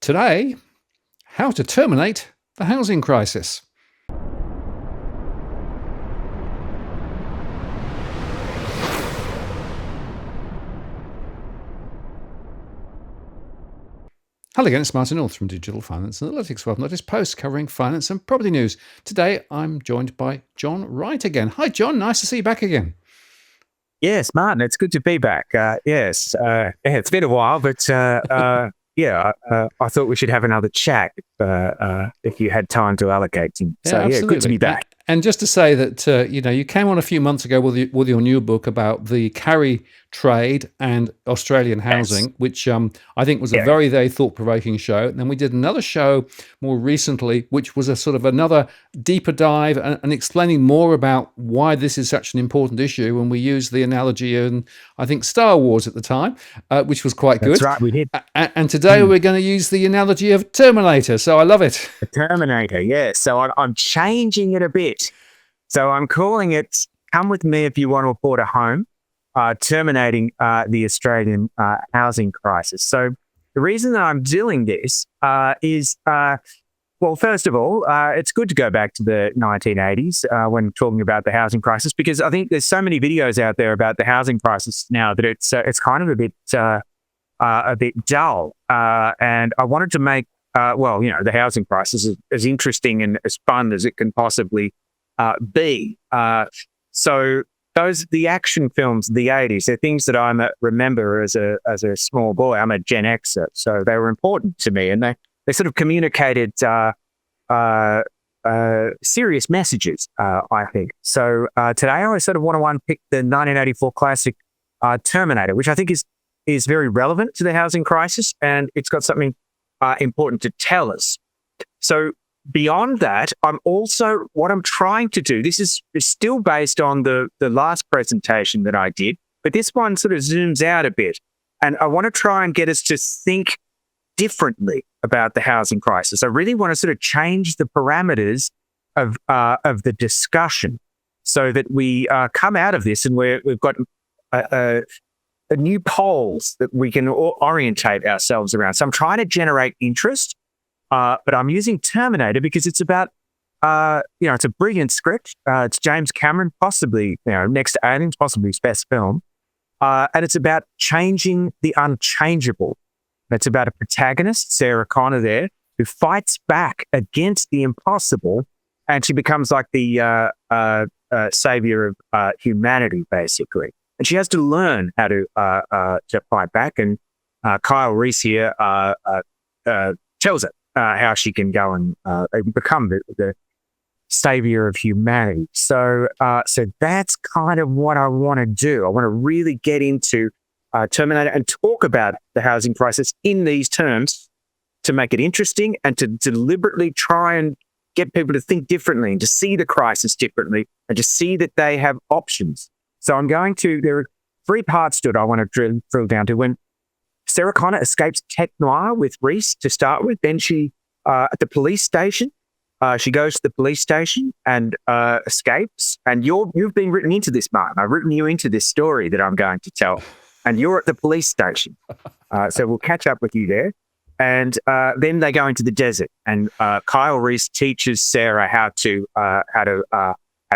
Today, how to terminate the housing crisis. Hello again, it's Martin North from Digital Finance Analytics, welcome to this post covering finance and property news. Today, I'm joined by John Wright again. Hi, John. Nice to see you back again. Yes, Martin, it's good to be back. Yes, it's been a while, but I thought we should have another chat if you had time to allocate. So, good to be back. And just to say that, you came on a few months ago with your new book about the carry trade and Australian housing, which I think was a very, very thought-provoking show. And then we did another show more recently, which was a sort of another deeper dive and explaining more about why this is such an important issue. And we used the analogy in, I think, Star Wars at the time, which was quite good. That's right, we did. And today we're going to use the analogy of Terminator. So I love it. The Terminator, yes. So I'm changing it a bit. So I'm calling it "Come With Me If You Want to Afford a Home," terminating the Australian housing crisis. So the reason that I'm doing this is, well, first of all, it's good to go back to the 1980s when talking about the housing crisis, because I think there's so many videos out there about the housing crisis now that it's kind of a bit dull. And I wanted to make, the housing crisis is as interesting and as fun as it can possibly be. So the action films of the 80s, they're things that I remember as a small boy. I'm a Gen Xer, so they were important to me, and they sort of communicated serious messages, I think. So today I sort of want to unpick the 1984 classic Terminator, which I think is very relevant to the housing crisis, and it's got something important to tell us. So beyond that, what I'm trying to do, this is still based on the last presentation that I did, but this one sort of zooms out a bit. And I want to try and get us to think differently about the housing crisis. I really want to sort of change the parameters of the discussion so that we come out of this and we've got a new poles that we can orientate ourselves around. So I'm trying to generate interest. But I'm using Terminator because it's about, it's a brilliant script. It's James Cameron, possibly, next to Aliens, possibly his best film. And it's about changing the unchangeable. It's about a protagonist, Sarah Connor there, who fights back against the impossible, and she becomes like the savior of humanity, basically. And she has to learn how to fight back. And Kyle Reese here tells her how she can go and become the savior of humanity. So that's kind of what I want to do. I want to really get into Terminator and talk about the housing crisis in these terms to make it interesting and to deliberately try and get people to think differently and to see the crisis differently and to see that they have options. So there are three parts to it I want to drill down to. When Sarah Connor escapes tech noir with Reese to start with. Then she, at the police station, she goes to the police station and escapes. And you've been written into this, Martin. I've written you into this story that I'm going to tell. And you're at the police station. So we'll catch up with you there. And then they go into the desert. And Kyle Reese teaches Sarah how to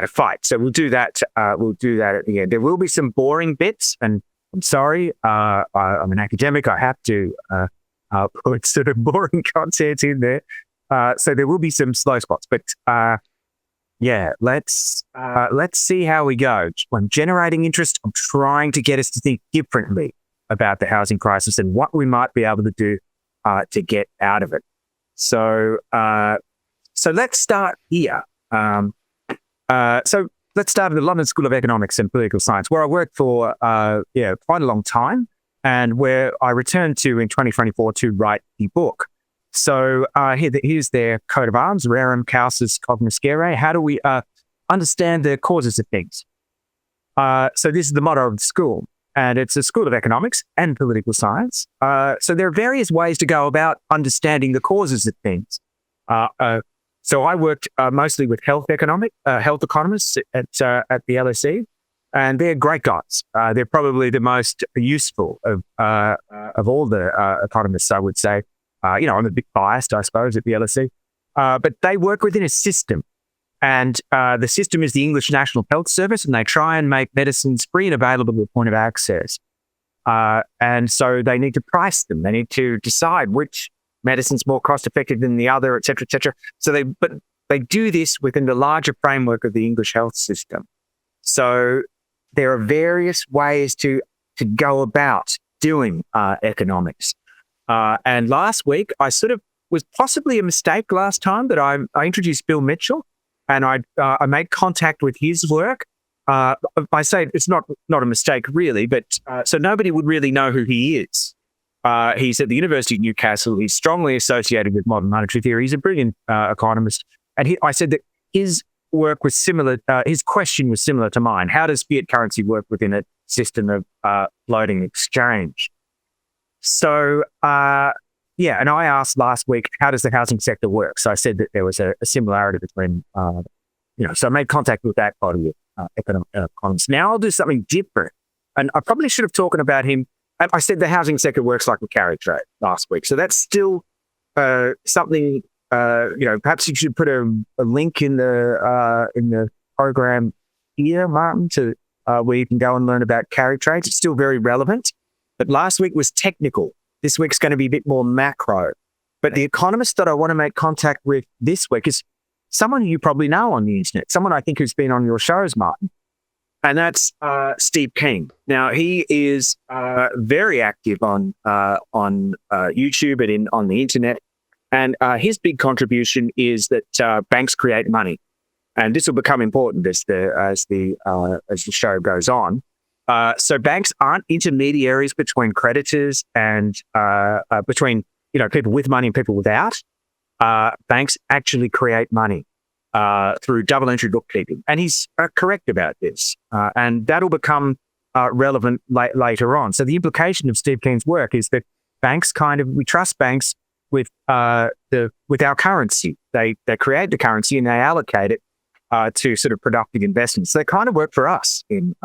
fight. So we'll do that. We'll do that at the end. There will be some boring bits, and I'm sorry, I'm an academic. I have to put sort of boring content in there. So there will be some slow spots, but let's see how we go. I'm generating interest. I'm trying to get us to think differently about the housing crisis and what we might be able to do to get out of it. So let's start here. So let's start at the London School of Economics and Political Science, where I worked for quite a long time, and where I returned to in 2024 to write the book. So here's their coat of arms: rerum causis cognoscere. How do we understand the causes of things? So this is the motto of the school, and it's a school of economics and political science. So there are various ways to go about understanding the causes of things. So I worked mostly with health economists at the LSE, and they're great guys. They're probably the most useful of all the economists, I would say. I'm a bit biased, I suppose, at the LSE. But they work within a system. And the system is the English National Health Service, and they try and make medicines free and available at the point of access. And so they need to price them. They need to decide which medicine's more cost effective than the other, et cetera, et cetera. But they do this within the larger framework of the English health system. So there are various ways to go about doing economics. And last week, I sort of was possibly a mistake last time, but I introduced Bill Mitchell, and I made contact with his work. I say it's not a mistake really, but so nobody would really know who he is. He's at the University of Newcastle. He's strongly associated with modern monetary theory. He's a brilliant economist. And I said that his work was similar, his question was similar to mine. How does fiat currency work within a system of floating exchange? So, and I asked last week, how does the housing sector work? So I said that there was a similarity between, so I made contact with that body of economists. Now I'll do something different. And I probably should have talked about him. I said the housing sector works like a carry trade last week. So that's still something, perhaps you should put a link in the program here, Martin, to where you can go and learn about carry trades. It's still very relevant. But last week was technical. This week's going to be a bit more macro. But the economist that I want to make contact with this week is someone who you probably know on the internet, someone I think who's been on your shows, Martin. And that's Steve King. Now, he is very active on YouTube and on the internet. And his big contribution is that banks create money. And this will become important as the show goes on. So banks aren't intermediaries between creditors and between people with money and people without. Banks actually create money through double entry bookkeeping, and he's correct about this, and that'll become relevant later on. So the implication of Steve King's work is that banks we trust banks with our currency. They create the currency and they allocate it to sort of productive investments. So they kind of work for us in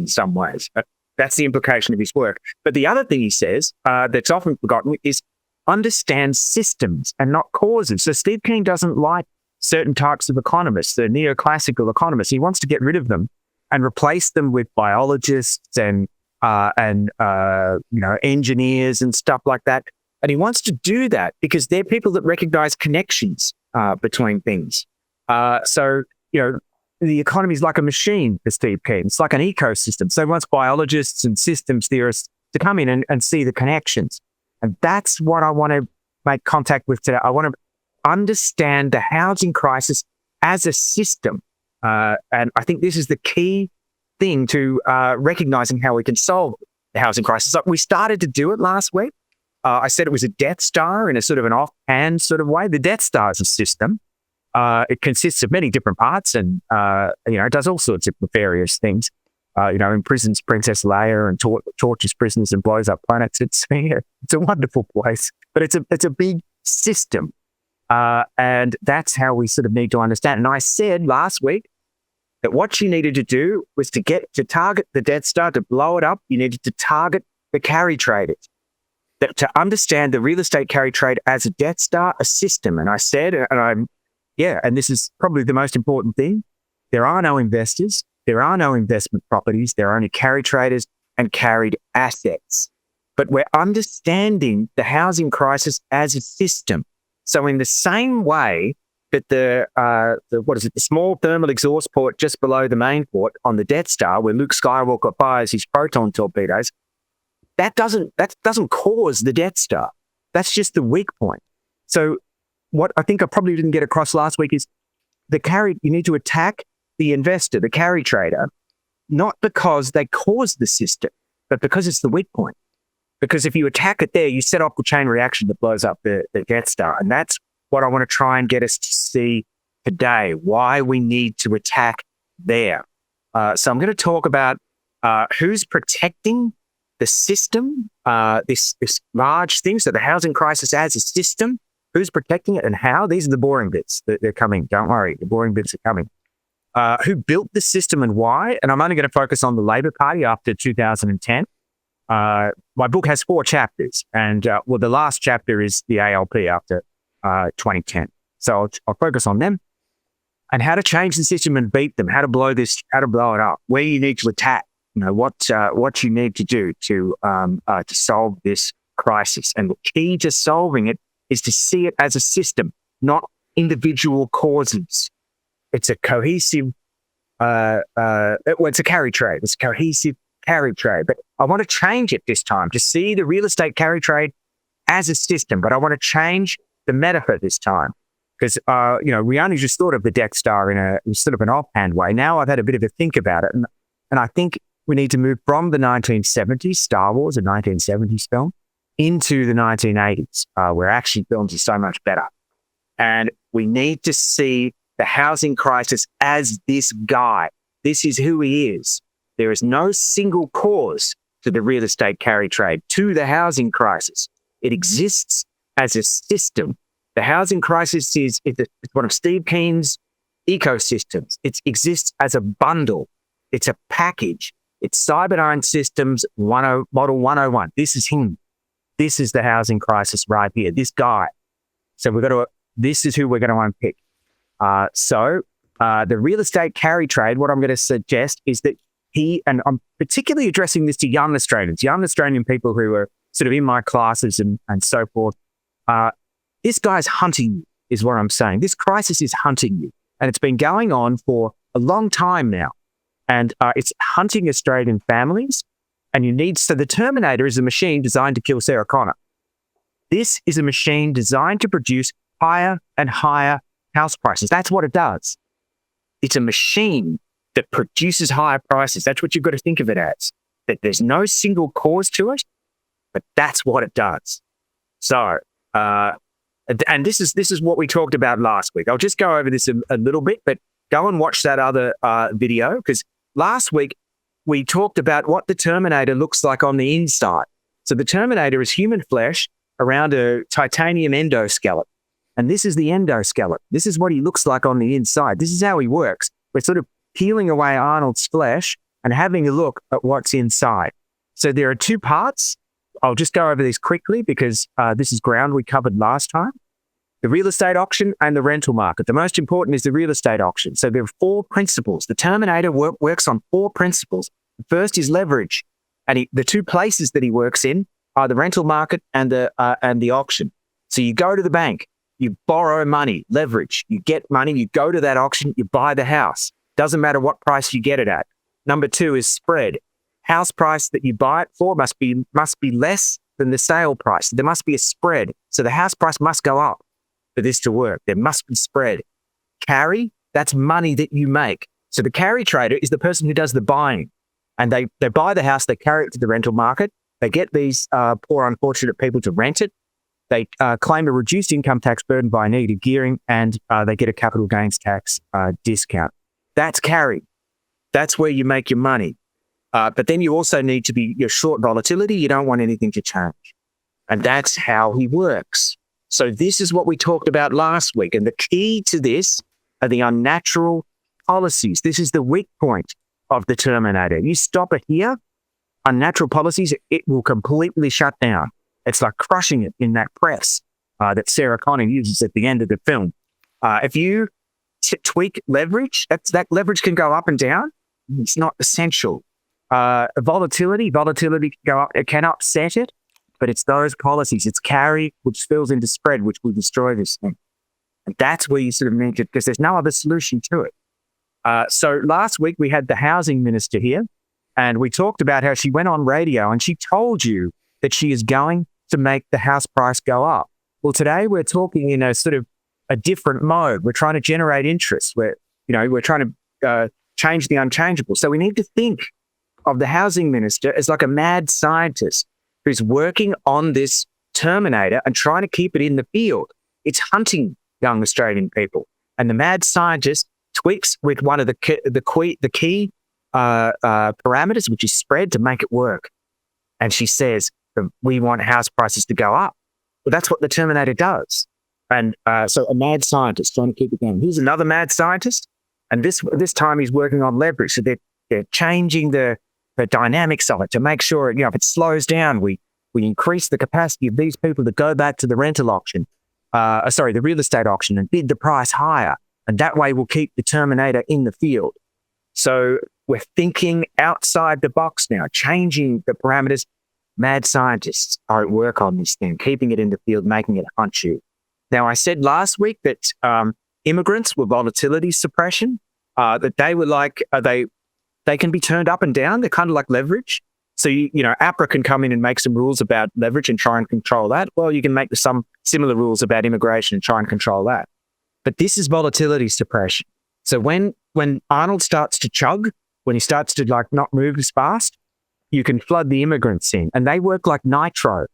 some ways. That's the implication of his work. But the other thing he says that's often forgotten is understand systems and not causes. So Steve King doesn't like certain types of economists, the neoclassical economists. He wants to get rid of them and replace them with biologists and engineers and stuff like that. And he wants to do that because they're people that recognize connections between things. The economy is like a machine for Steve King. It's like an ecosystem. So he wants biologists and systems theorists to come in and see the connections. And that's what I want to make contact with today. I want to understand the housing crisis as a system. And I think this is the key thing to recognizing how we can solve the housing crisis. So we started to do it last week. I said it was a Death Star in a sort of an offhand sort of way. The Death Star is a system. It consists of many different parts and, it does all sorts of nefarious things. Imprisons Princess Leia and tortures prisoners and blows up planets. It's a wonderful place, but it's a big system. And that's how we sort of need to understand. And I said last week that what you needed to do was to target the Death Star, to blow it up. You needed to target the carry traders, to understand the real estate carry trade as a Death Star, a system. And I said, and this is probably the most important thing, there are no investors, there are no investment properties, there are only carry traders and carried assets. But we're understanding the housing crisis as a system. So in the same way that the small thermal exhaust port just below the main port on the Death Star, where Luke Skywalker fires his proton torpedoes, that doesn't cause the Death Star. That's just the weak point. So what I think I probably didn't get across last week is you need to attack the investor, the carry trader, not because they caused the system, but because it's the weak point. Because if you attack it there, you set off the chain reaction that blows up the Death Star. And that's what I want to try and get us to see today, why we need to attack there. So I'm going to talk about who's protecting the system, this large thing, so the housing crisis as a system, who's protecting it and how. These are the boring bits. They're coming. Don't worry. The boring bits are coming. Who built the system and why? And I'm only going to focus on the Labor Party after 2010. My book has 4 chapters, and the last chapter is the ALP after 2010. So I'll focus on them and how to change the system and beat them, how to blow it up, where you need to attack, what you need to do to solve this crisis. And the key to solving it is to see it as a system, not individual causes. It's a cohesive, it's a carry trade. It's a cohesive carry trade. But I want to change it this time to see the real estate carry trade as a system. But I want to change the metaphor this time because, we only just thought of the Death Star in sort of an offhand way. Now I've had a bit of a think about it. And I think we need to move from the 1970s, Star Wars, a 1970s film, into the 1980s, where action films are so much better. And we need to see the housing crisis as this guy. This is who he is. There is no single cause to the real estate carry trade, to the housing crisis. It exists as a system. The housing crisis is one of Steve Keen's ecosystems. It exists as a bundle. It's a package. It's Cyberdyne Systems Model 101. This is him. This is the housing crisis right here. This guy. So this is who we're going to unpick. The real estate carry trade, what I'm going to suggest is that and I'm particularly addressing this to young Australian people who are sort of in my classes and so forth. This guy's hunting you, is what I'm saying. This crisis is hunting you. And it's been going on for a long time now. And it's hunting Australian families. And the Terminator is a machine designed to kill Sarah Connor. This is a machine designed to produce higher and higher house prices. That's what it does. It's a machine that produces higher prices. That's what you've got to think of it as. That there's no single cause to it, but that's what it does. So, and this is what we talked about last week. I'll just go over this a little bit, but go and watch that other video, because last week we talked about what the Terminator looks like on the inside. So the Terminator is human flesh around a titanium endoskeleton. And this is the endoskeleton. This is what he looks like on the inside. This is how he works. We're sort of peeling away Arnold's flesh and having a look at what's inside. So there are 2 parts. I'll just go over these quickly because this is ground we covered last time. The real estate auction and the rental market. The most important is the real estate auction. So there are 4 principles. The Terminator works on 4 principles. The first is leverage. And the 2 places that he works in are the rental market and the auction. So you go to the bank, you borrow money, leverage, you get money, you go to that auction, you buy the house. Doesn't matter what price you get it at. Number 2 is spread. House price that you buy it for must be less than the sale price. There must be a spread. So the house price must go up for this to work. There must be spread. Carry, that's money that you make. So the carry trader is the person who does the buying. And they buy the house, they carry it to the rental market. They get these poor, unfortunate people to rent it. They claim a reduced income tax burden by negative gearing, and they get a capital gains tax discount. That's carry. That's where you make your money. But then you also need to you're short volatility. You don't want anything to change. And that's how he works. So this is what we talked about last week. And the key to this are the unnatural policies. This is the weak point of the Terminator. You stop it here, unnatural policies, it will completely shut down. It's like crushing it in that press that Sarah Connor uses at the end of the film. If you tweak leverage, that leverage can go up and down. It's not essential. Volatility can go up. It can upset it, but it's those policies. It's carry, which spills into spread, which will destroy this thing. And that's where you sort of need to, because there's no other solution to it. So last week we had the housing minister here, and we talked about how she went on radio and she told you that she is going to make the house price go up. Well, today we're talking in a sort of a different mode. We're trying to generate interest. We're trying to change the unchangeable. So we need to think of the housing minister as like a mad scientist who's working on this Terminator and trying to keep it in the field. It's hunting young Australian people. And the mad scientist tweaks with one of the key parameters, which is spread, to make it work. And she says, we want house prices to go up. Well, that's what the Terminator does. And so a mad scientist trying to keep it going. Here's another mad scientist. And this time he's working on leverage. So they're changing the the dynamics of it to make sure, if it slows down, we increase the capacity of these people to go back to the rental auction, the real estate auction and bid the price higher. And that way we'll keep the Terminator in the field. So we're thinking outside the box now, changing the parameters. Mad scientists are at work on this thing, keeping it in the field, making it hunt you. Now, I said last week that immigrants were volatility suppression, that they were like, they can be turned up and down. They're kind of like leverage. So, APRA can come in and make some rules about leverage and try and control that. Well, you can make some similar rules about immigration and try and control that. But this is volatility suppression. So when Arnold starts to chug, when he starts to not move as fast, you can flood the immigrants in, and they work like nitro.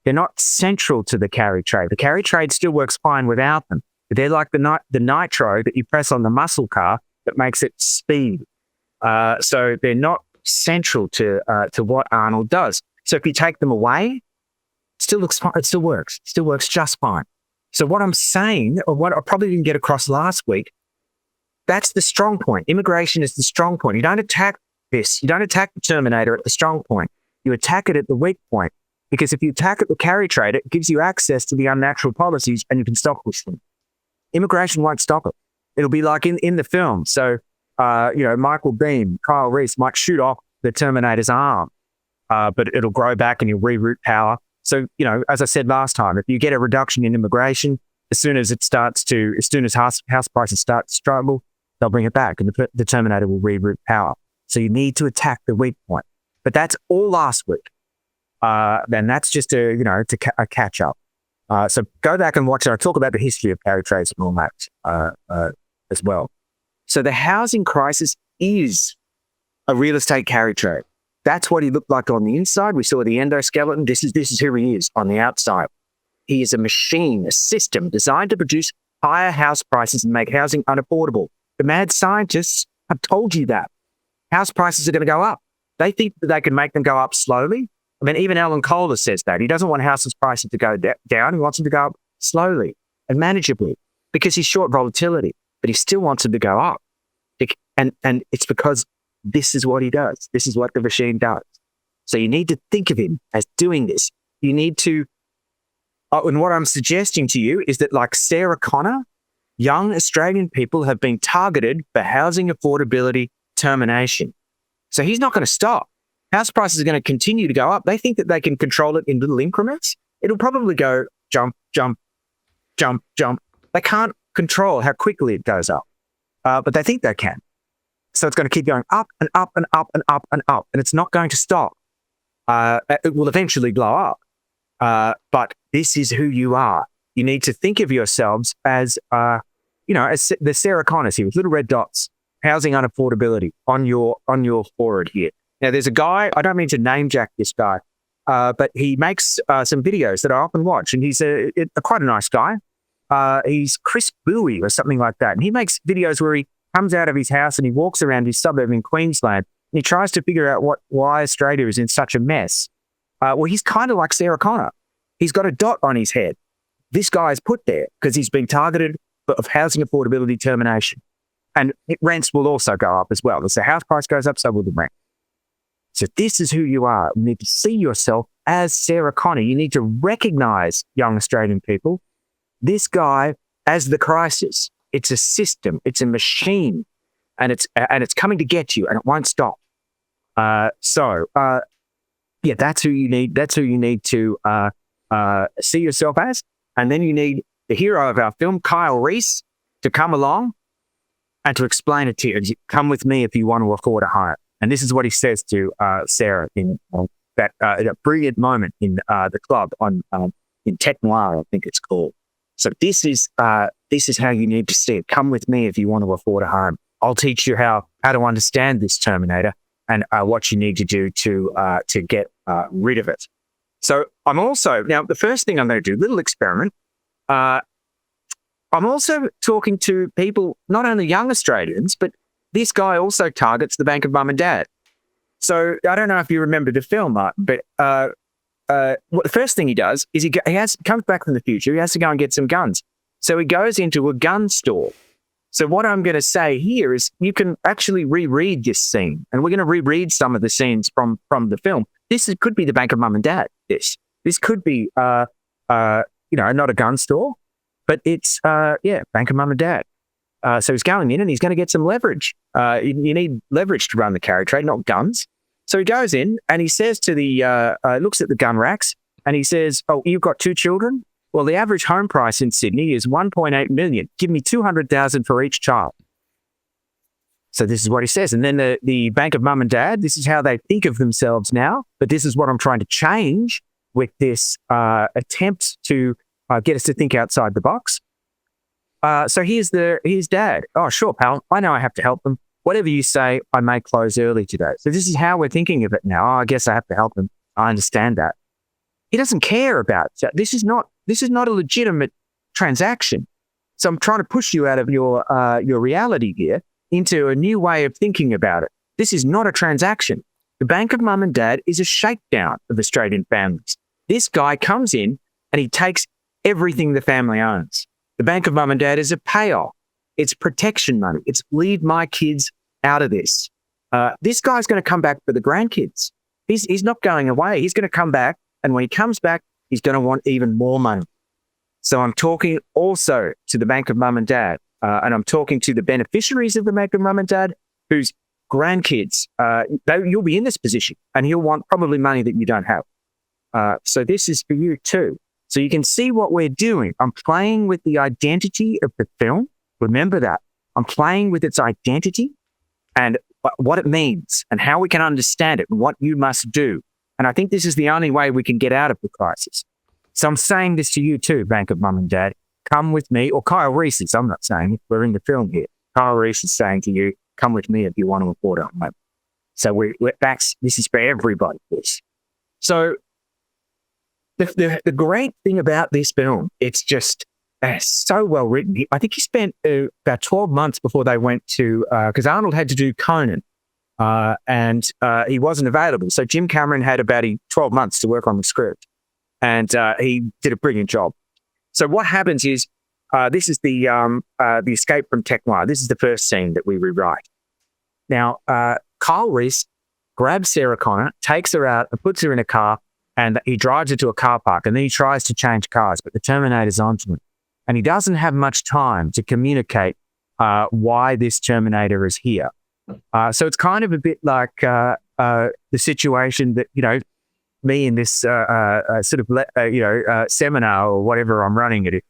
They're not central to the carry trade. The carry trade still works fine without them. But they're like the nitro that you press on the muscle car that makes it speed. So they're not central to what Arnold does. So if you take them away, it still looks fine. It still works. It still works just fine. So what I'm saying, or what I probably didn't get across last week, that's the strong point. Immigration is the strong point. You don't attack this. You don't attack the Terminator at the strong point. You attack it at the weak point. Because if you attack at the carry trade, it gives you access to the unnatural policies and you can stop with them. Immigration won't stop it. It'll be like in the film. So, Michael Biehn, Kyle Reese might shoot off the Terminator's arm, but it'll grow back and you'll reroute power. So, as I said last time, if you get a reduction in immigration, as soon as house prices start to struggle, they'll bring it back and the Terminator will reroute power. So you need to attack the weak point. But that's all last week. Then that's just a catch up. So go back and watch it. I talk about the history of carry trades and all that as well. So the housing crisis is a real estate carry trade. That's what he looked like on the inside. We saw the endoskeleton. This is who he is on the outside. He is a machine, a system designed to produce higher house prices and make housing unaffordable. The mad scientists have told you that. House prices are going to go up. They think that they can make them go up slowly. I mean, even Alan Kohler says that. He doesn't want houses prices to go down. He wants them to go up slowly and manageably because he's short volatility, but he still wants them to go up. And it's because this is what he does. This is what the machine does. So you need to think of him as doing this. You need to, and what I'm suggesting to you is that like Sarah Connor, young Australian people have been targeted for housing affordability termination. So he's not going to stop. House prices are going to continue to go up. They think that they can control it in little increments. It'll probably go jump, jump, jump, jump. They can't control how quickly it goes up, but they think they can. So it's going to keep going up and up and up and up and up, and it's not going to stop. It will eventually blow up. But this is who you are. You need to think of yourselves as, as the Sarah Connors here with little red dots, housing unaffordability on your forehead here. Now, there's a guy, I don't mean to name jack this guy, but he makes some videos that I often watch, and he's quite a nice guy. He's Chris Bowie or something like that. And he makes videos where he comes out of his house and he walks around his suburb in Queensland and he tries to figure out why Australia is in such a mess. Well, he's kind of like Sarah Connor. He's got a dot on his head. This guy is put there because he's been targeted of housing affordability termination. And rents will also go up as well. As the house price goes up, so will the rent. So this is who you are. You need to see yourself as Sarah Connor. You need to recognize, young Australian people, this guy as the crisis. It's a system. It's a machine. And it's coming to get you, and it won't stop. That's who you need. That's who you need to see yourself as. And then you need the hero of our film, Kyle Reese, to come along and to explain it to you. Come with me if you want to afford a home. And this is what he says to Sarah in that brilliant moment in the club in Tech Noir, I think it's called. So this is how you need to see it. Come with me if you want to afford a home. I'll teach you how to understand this Terminator and what you need to do to get rid of it. So I'm also, now the first thing I'm going to do, little experiment, I'm also talking to people, not only young Australians, but this guy also targets the bank of mum and dad. So I don't know if you remember the film, Mark, but the first thing he does is he comes back from the future. He has to go and get some guns. So he goes into a gun store. So what I'm going to say here is you can actually reread this scene, and we're going to reread some of the scenes from the film. Could be the Bank of Mum and Dad. This could be, not a gun store, but it's, Bank of Mum and Dad. So he's going in and he's going to get some leverage. You need leverage to run the carry trade, not guns. So he goes in and he says to looks at the gun racks and he says, "Oh, you've got 2 children? Well, the average home price in Sydney is 1.8 million. Give me 200,000 for each child." So this is what he says. And then the Bank of Mum and Dad, this is how they think of themselves now. But this is what I'm trying to change with this attempt to get us to think outside the box. So here's Dad. "Oh, sure, pal. I know I have to help them. Whatever you say, I may close early today." So this is how we're thinking of it now. "Oh, I guess I have to help them. I understand that." He doesn't care about that. This is not a legitimate transaction. So I'm trying to push you out of your reality here into a new way of thinking about it. This is not a transaction. The Bank of Mum and Dad is a shakedown of Australian families. This guy comes in and he takes everything the family owns. The Bank of Mum and Dad is a payoff. It's protection money. It's leave my kids out of this. This guy's going to come back for the grandkids. He's not going away. He's going to come back. And when he comes back, he's going to want even more money. So I'm talking also to the Bank of Mum and Dad, and I'm talking to the beneficiaries of the Bank of Mum and Dad, whose grandkids, you'll be in this position, and he'll want probably money that you don't have. So this is for you too. So you can see what we're doing. I'm playing with the identity of the film. Remember that. I'm playing with its identity and what it means and how we can understand it and what you must do. And I think this is the only way we can get out of the crisis. So I'm saying this to you too, Bank of Mum and Dad. Come with me, or Kyle Reese is, I'm not saying it, we're in the film here. Kyle Reese is saying to you, come with me if you want to afford it. So this is for everybody. This. So the great thing about this film, it's just so well written. I think he spent about 12 months before they went to, because Arnold had to do Conan. And he wasn't available. So Jim Cameron had about 12 months to work on the script. And he did a brilliant job. So what happens is, this is the escape from Tech Noir. This is the first scene that we rewrite. Now, Kyle Reese grabs Sarah Connor, takes her out and puts her in a car, and he drives her to a car park. And then he tries to change cars, but the Terminator's onto him. And he doesn't have much time to communicate why this Terminator is here. So it's kind of a bit like the situation that, me in this seminar or whatever I'm running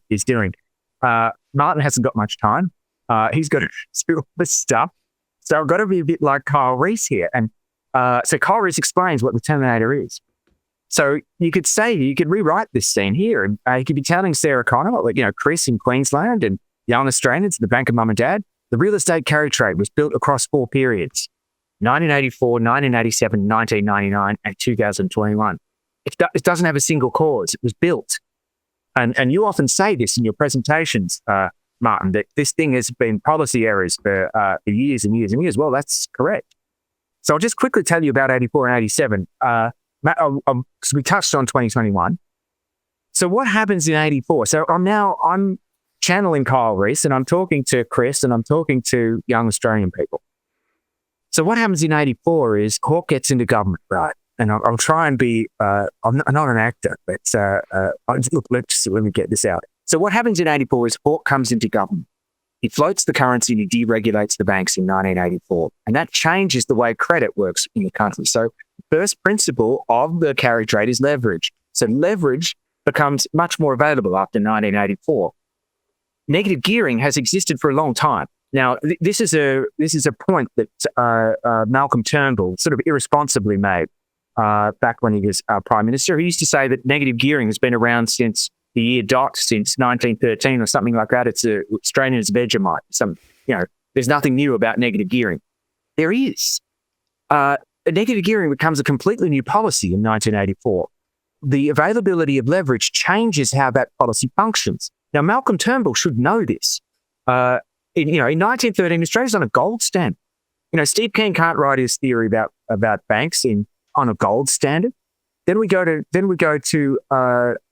is doing. Martin hasn't got much time. He's got to do all this stuff. So I've got to be a bit like Kyle Reese here. And so Kyle Reese explains what the Terminator is. So you could rewrite this scene here. And you could be telling Sarah Connor, Chris in Queensland and young Australians, the Bank of Mum and Dad, the real estate carry trade was built across 4 periods: 1984, 1987, 1999, and 2021. It doesn't have a single cause. It was built. And you often say this in your presentations, Martin, that this thing has been policy errors for years and years and years. Well, that's correct. So I'll just quickly tell you about 84 and 87. Because we touched on 2021. So what happens in 84? So I'm channeling Kyle Reese, and I'm talking to Chris, and I'm talking to young Australian people. So what happens in 84 is Hawke gets into government, right? And I'll try and be, I'm not an actor, but let me get this out. So what happens in 84 is Hawke comes into government. He floats the currency and he deregulates the banks in 1984. And that changes the way credit works in the country. So the first principle of the carry trade is leverage. So leverage becomes much more available after 1984. Negative gearing has existed for a long time. Now, this is a point that Malcolm Turnbull sort of irresponsibly made back when he was Prime Minister. He used to say that negative gearing has been around since the year dot, since 1913 or something like that. It's Australian as Vegemite. There's nothing new about negative gearing. There is. Negative gearing becomes a completely new policy in 1984. The availability of leverage changes how that policy functions. Now, Malcolm Turnbull should know this. In 1913, Australia's on a gold standard. Steve Keen can't write his theory about banks on a gold standard. Then we go to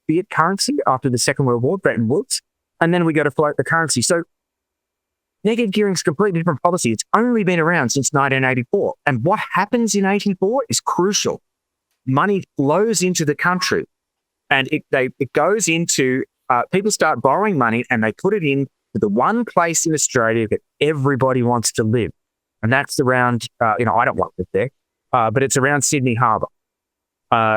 fiat currency after the Second World War, Bretton Woods, and then we go to float the currency. So Negative gearing's a completely different policy. It's only been around since 1984. And what happens in 84 is crucial. Money flows into the country, and it goes into, people start borrowing money, and they put it in to the one place in Australia that everybody wants to live. And that's around, I don't want to live there, but it's around Sydney Harbour.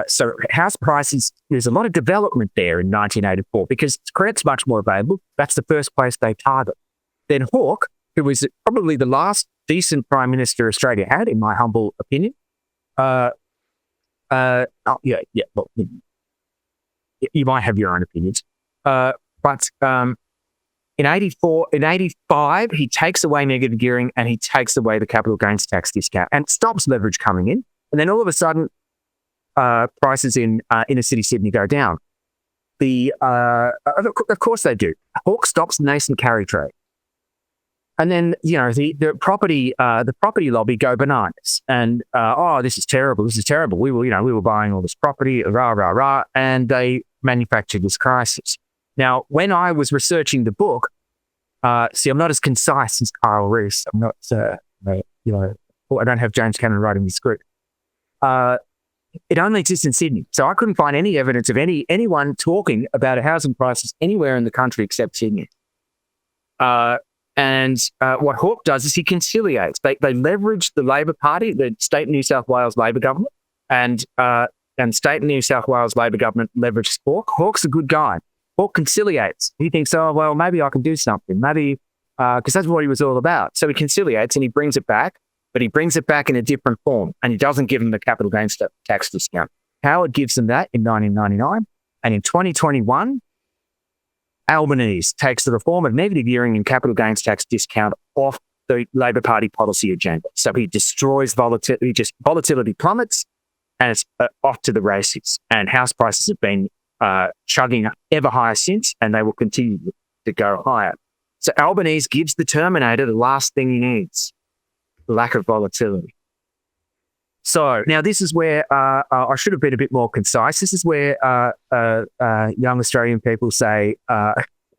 So house prices, there's a lot of development there in 1984 because credit's much more available. That's the first place they target. Then Hawke, who was probably the last decent Prime Minister Australia had, in my humble opinion. Well, you might have your own opinions. But in 85, he takes away negative gearing and he takes away the capital gains tax discount and stops leverage coming in. And then all of a sudden, prices in inner city Sydney go down. Of course they do. Hawke stops the nascent carry trade. And then, the property lobby go bananas and, this is terrible. This is terrible. We were buying all this property, rah, rah, rah. And they manufactured this crisis. Now, when I was researching the book, I'm not as concise as Kyle Reese. I'm not, I don't have James Cannon writing the script. It only exists in Sydney. So I couldn't find any evidence of anyone talking about a housing crisis anywhere in the country except Sydney. And what Hawke does is he conciliates. They leverage the Labor Party, the state New South Wales Labor government, and state New South Wales Labor government leverages Hawke. Hawke's a good guy. Hawke conciliates. He thinks, maybe I can do something. Maybe, because that's what he was all about. So he conciliates and he brings it back, but he brings it back in a different form, and he doesn't give them the capital gains tax discount. Howard gives them that in 1999, and in 2021, Albanese takes the reform of negative gearing and capital gains tax discount off the Labor Party policy agenda. So he destroys volatility, volatility plummets, and it's off to the races. And house prices have been chugging ever higher since, and they will continue to go higher. So Albanese gives the Terminator the last thing he needs, lack of volatility. So now this is where I should have been a bit more concise. This is where young Australian people say,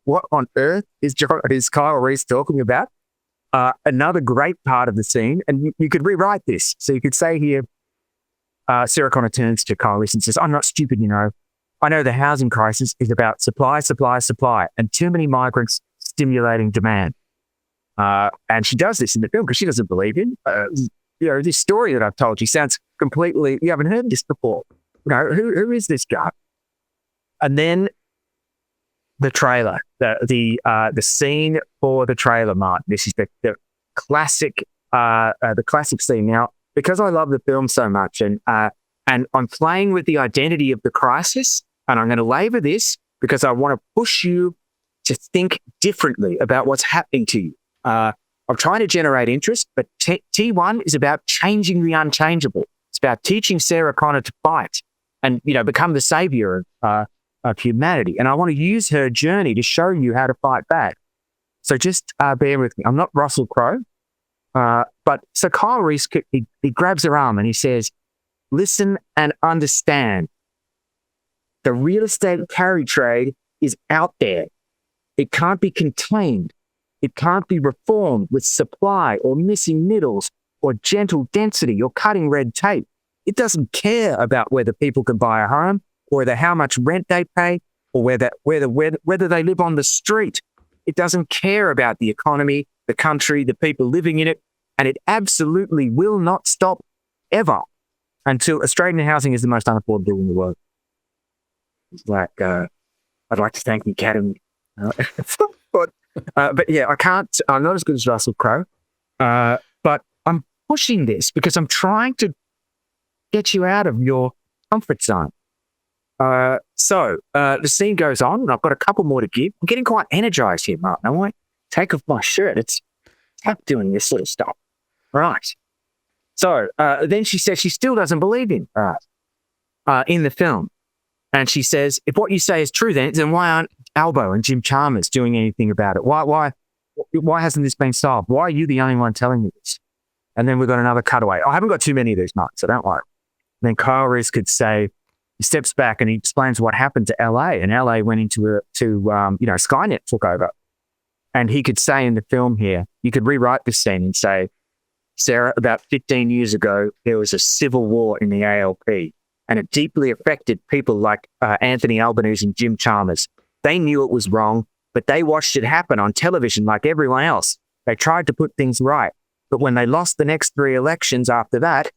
what on earth is Kyle Reese talking about? Another great part of the scene, and you could rewrite this. So you could say here, Sarah Connor turns to Kyle Reese and says, I'm not stupid, I know the housing crisis is about supply, supply, supply, and too many migrants stimulating demand. And she does this in the film because she doesn't believe in this story that I've told you sounds completely, you haven't heard this before. Who is this guy? And then the trailer, the scene for the trailer, Martin. This is the classic scene. Now, because I love the film so much, and I'm playing with the identity of the crisis, and I'm going to labor this because I want to push you to think differently about what's happening to you. I'm trying to generate interest, but T1 is about changing the unchangeable. It's about teaching Sarah Connor to fight and, become the savior of humanity. And I want to use her journey to show you how to fight back. So just bear with me. I'm not Russell Crowe, but so Kyle Reese, he grabs her arm and he says, listen and understand. The real estate carry trade is out there. It can't be contained. It can't be reformed with supply or missing middles or gentle density or cutting red tape. It doesn't care about whether people can buy a home or how much rent they pay or whether they live on the street. It doesn't care about the economy, the country, the people living in it, and it absolutely will not stop ever until Australian housing is the most unaffordable in the world. It's like, I'd like to thank the Academy. But yeah, I'm not as good as Russell Crowe, but I'm pushing this because I'm trying to get you out of your comfort zone. So the scene goes on, and I've got a couple more to give. I'm getting quite energized here, Martin. I want to take off my shirt. It's tough doing this sort of stuff. Right. So then she says she still doesn't believe in the film. And she says, if what you say is true, then why aren't Albo and Jim Chalmers doing anything about it? Why hasn't this been solved? Why are you the only one telling me this? And then we've got another cutaway. I haven't got too many of these, Mark, so don't worry. And then Kyle Reese could say, he steps back and he explains what happened to LA. And LA went into Skynet took over. And he could say in the film here, you could rewrite this scene and say, Sarah, about 15 years ago, there was a civil war in the ALP, and it deeply affected people like Anthony Albanese and Jim Chalmers. They knew it was wrong, but they watched it happen on television like everyone else. They tried to put things right. But when they lost the next 3 elections after that,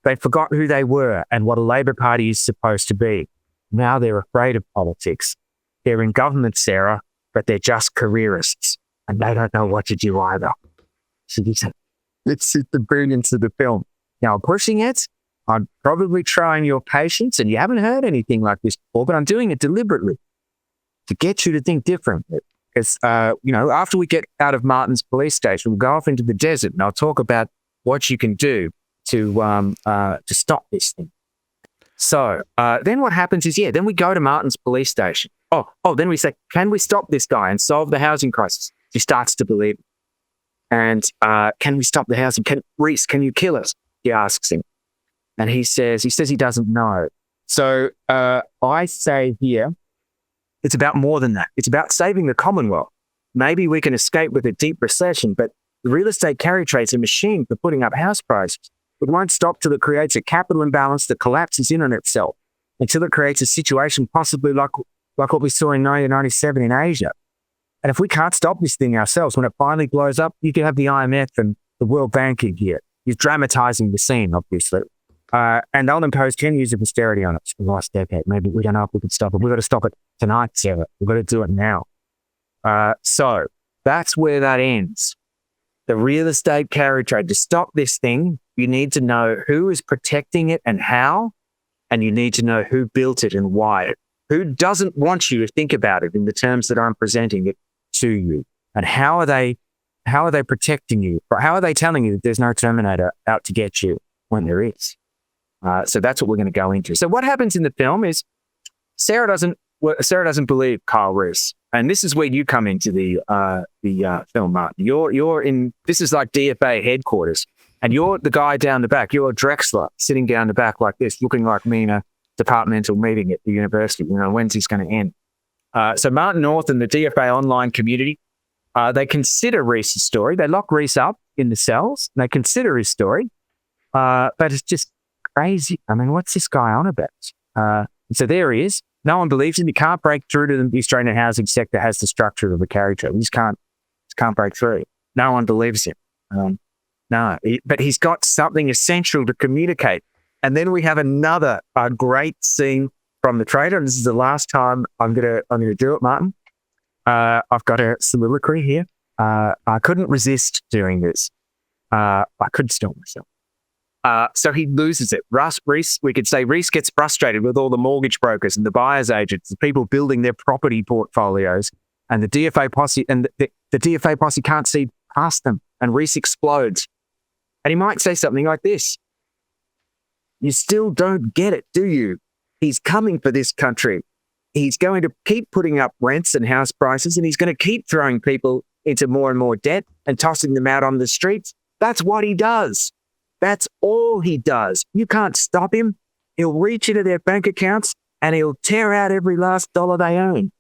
they forgot who they were and what a Labor Party is supposed to be. Now they're afraid of politics. They're in government, Sarah, but they're just careerists, and they don't know what to do either. So it's the brilliance of the film. Now, I'm pushing it. I'm probably trying your patience, and you haven't heard anything like this before, but I'm doing it deliberately to get you to think differently. Because, after we get out of Martin's police station, we'll go off into the desert, and I'll talk about what you can do to stop this thing. So then what happens is, then we go to Martin's police station. Then we say, can we stop this guy and solve the housing crisis? He starts to believe it. And can we stop the housing? Reese, can you kill us? He asks him. And he says he doesn't know. So I say here, it's about more than that. It's about saving the Commonwealth. Maybe we can escape with a deep recession, but the real estate carry trade's a machine for putting up house prices. It won't stop till it creates a capital imbalance that collapses in on itself, until it creates a situation possibly like what we saw in 1997 in Asia. And if we can't stop this thing ourselves, when it finally blows up, you can have the IMF and the World Bank in here. He's dramatizing the scene, obviously. And they'll impose 10 years of austerity on us for the last decade. Maybe we don't know if we can stop it. We've got to stop it tonight, Sarah. We've got to do it now. So that's where that ends. The real estate carry trade. To stop this thing, you need to know who is protecting it and how, and you need to know who built it and why. Who doesn't want you to think about it in the terms that I'm presenting it to you, and how are they protecting you? Or how are they telling you that there's no Terminator out to get you when there is? So that's what we're going to go into. So what happens in the film is Sarah doesn't believe Kyle Reese, and this is where you come into the film, Martin. You're in. This is like DFA headquarters, and you're the guy down the back. You're Drexler sitting down the back like this, looking like me in a departmental meeting at the university. When's this going to end? So Martin North and the DFA online community, they consider Reese's story. They lock Reese up in the cells, and they consider his story, but it's just crazy. I mean, what's this guy on about? So there he is. No one believes him. He can't break through to the Australian housing sector has the structure of a carry trade. He just can't break through. No one believes him. But he's got something essential to communicate. And then we have another great scene from the trailer. And this is the last time I'm gonna do it, Martin. I've got a soliloquy here. I couldn't resist doing this. I couldn't stop myself. So he loses it. Reese, we could say Reese gets frustrated with all the mortgage brokers and the buyer's agents, the people building their property portfolios, and the DFA posse, and the DFA posse can't see past them. And Reese explodes. And he might say something like this: "You still don't get it, do you? He's coming for this country. He's going to keep putting up rents and house prices, and he's going to keep throwing people into more and more debt and tossing them out on the streets. That's what he does. That's all he does. You can't stop him. He'll reach into their bank accounts and he'll tear out every last dollar they own."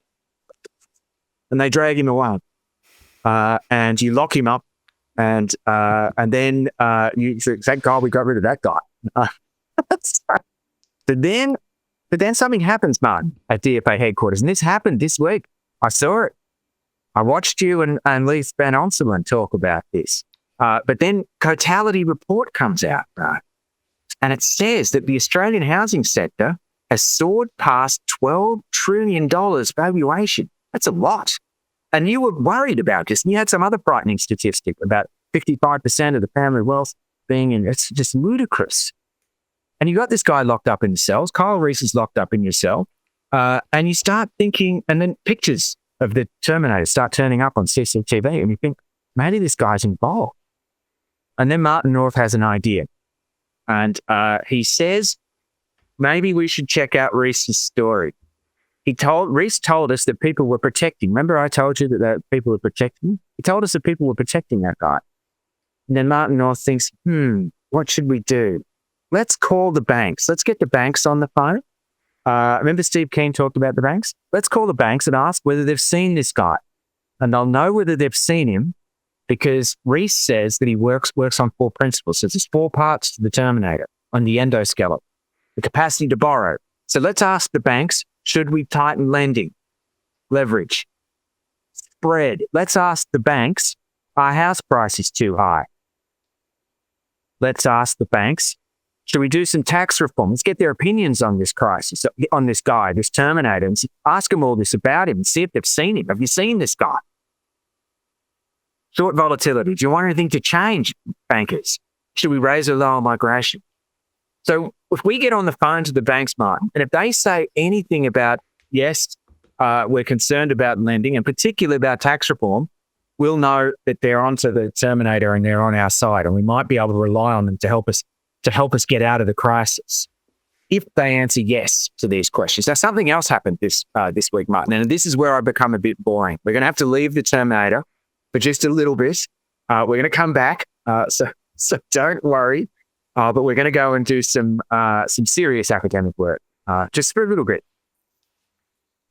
And they drag him away. And you lock him up. And then you say, thank God we got rid of that guy. But then something happens, Martin, at DFA headquarters. And this happened this week. I saw it. I watched you and Leith Van Onselen talk about this. But then Cotality report comes out, right? And it says that the Australian housing sector has soared past $12 trillion valuation. That's a lot. And you were worried about this. And you had some other frightening statistic about 55% of the family wealth being in. It's just ludicrous. And you got this guy locked up in the cells. Kyle Reese is locked up in your cell. And you start thinking, and then pictures of the Terminator start turning up on CCTV. And you think, maybe this guy's involved. And then Martin North has an idea. And he says, maybe we should check out Reese's story. Reese told us that people were protecting. Remember I told you that people were protecting him? He told us that people were protecting that guy. And then Martin North thinks, what should we do? Let's call the banks. Let's get the banks on the phone. Remember Steve Keen talked about the banks? Let's call the banks and ask whether they've seen this guy. And they'll know whether they've seen him because Reese says that he works on 4 principles. So there's 4 parts to the Terminator on the endoskeleton, the capacity to borrow. So let's ask the banks, should we tighten lending, leverage, spread? Let's ask the banks, our house price is too high. Let's ask the banks, should we do some tax reform? Let's get their opinions on this crisis, on this guy, this Terminator, and ask them all this about him and see if they've seen him. Have you seen this guy? Short volatility. Do you want anything to change, bankers? Should we raise or lower migration? So if we get on the phone to the banks, Martin, and if they say anything about, yes, we're concerned about lending and particularly about tax reform, we'll know that they're onto the Terminator and they're on our side, and we might be able to rely on them to help us get out of the crisis if they answer yes to these questions. Now, something else happened this week, Martin, and this is where I become a bit boring. We're going to have to leave the Terminator for just a little bit. We're going to come back, so don't worry. But we're going to go and do some serious academic work, just for a little bit.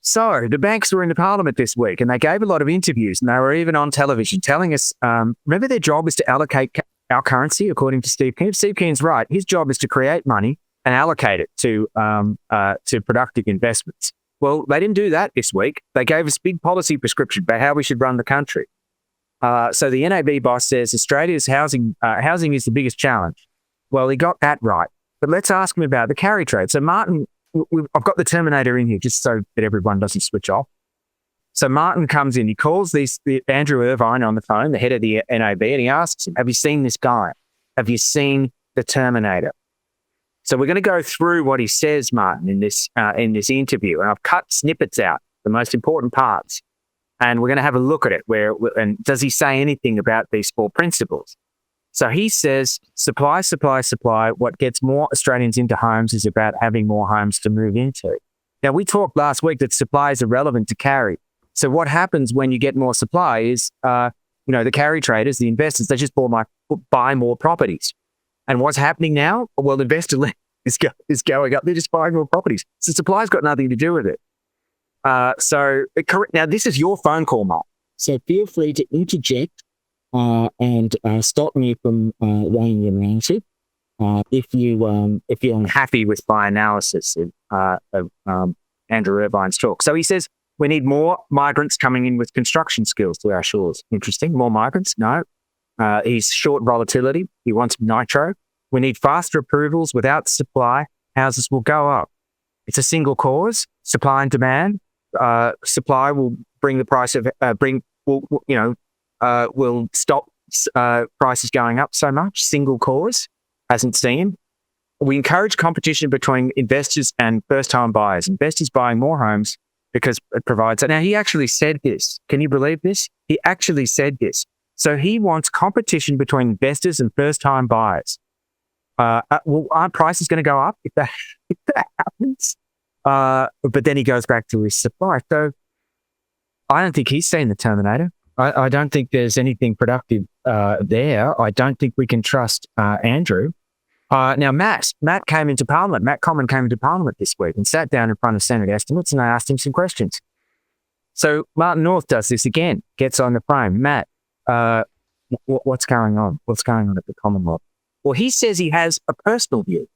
So the banks were in the parliament this week and they gave a lot of interviews and they were even on television telling us, remember their job is to allocate our currency, according to Steve Keen. Steve Keen's right. His job is to create money and allocate it to productive investments. Well, they didn't do that this week. They gave us big policy prescription about how we should run the country. So the NAB boss says Australia's housing is the biggest challenge. Well, he got that right. But let's ask him about the carry trade. So Martin, I've got the Terminator in here just so that everyone doesn't switch off. So Martin comes in, he calls Andrew Irvine on the phone, the head of the NAB, and he asks him, have you seen this guy? Have you seen the Terminator? So we're going to go through what he says, Martin, in this interview. And I've cut snippets out, the most important parts. And we're going to have a look at it. And does he say anything about these 4 principles? So he says, supply, supply, supply. What gets more Australians into homes is about having more homes to move into. Now, we talked last week that supply is irrelevant to carry. So what happens when you get more supply is, the carry traders, the investors, they just buy more properties. And what's happening now? Well, investor is going up. They're just buying more properties. So supply's got nothing to do with it. Now, this is your phone call, Mark. So feel free to interject and stop me from weighing your narrative if you're unhappy with my analysis of Andrew Irvine's talk. So he says, we need more migrants coming in with construction skills to our shores. Interesting. More migrants? No. He's short volatility. He wants nitro. We need faster approvals. Without supply, houses will go up. It's a single cause, supply and demand. Supply will bring the price of, will stop prices going up so much. Single cause, hasn't seen. We encourage competition between investors and first-time buyers. Investors buying more homes because it provides that. Now, he actually said this. Can you believe this? He actually said this. So he wants competition between investors and first-time buyers. Aren't prices going to go up if that happens? But then he goes back to his supply. So I don't think he's seen the Terminator. I don't think there's anything productive there. I don't think we can trust Andrew. Now, Matt came into Parliament. Matt Common came into Parliament this week and sat down in front of Senate estimates and I asked him some questions. So Martin North does this again, gets on the frame. Matt, what's going on? What's going on at the Commonwealth? Well, he says he has a personal view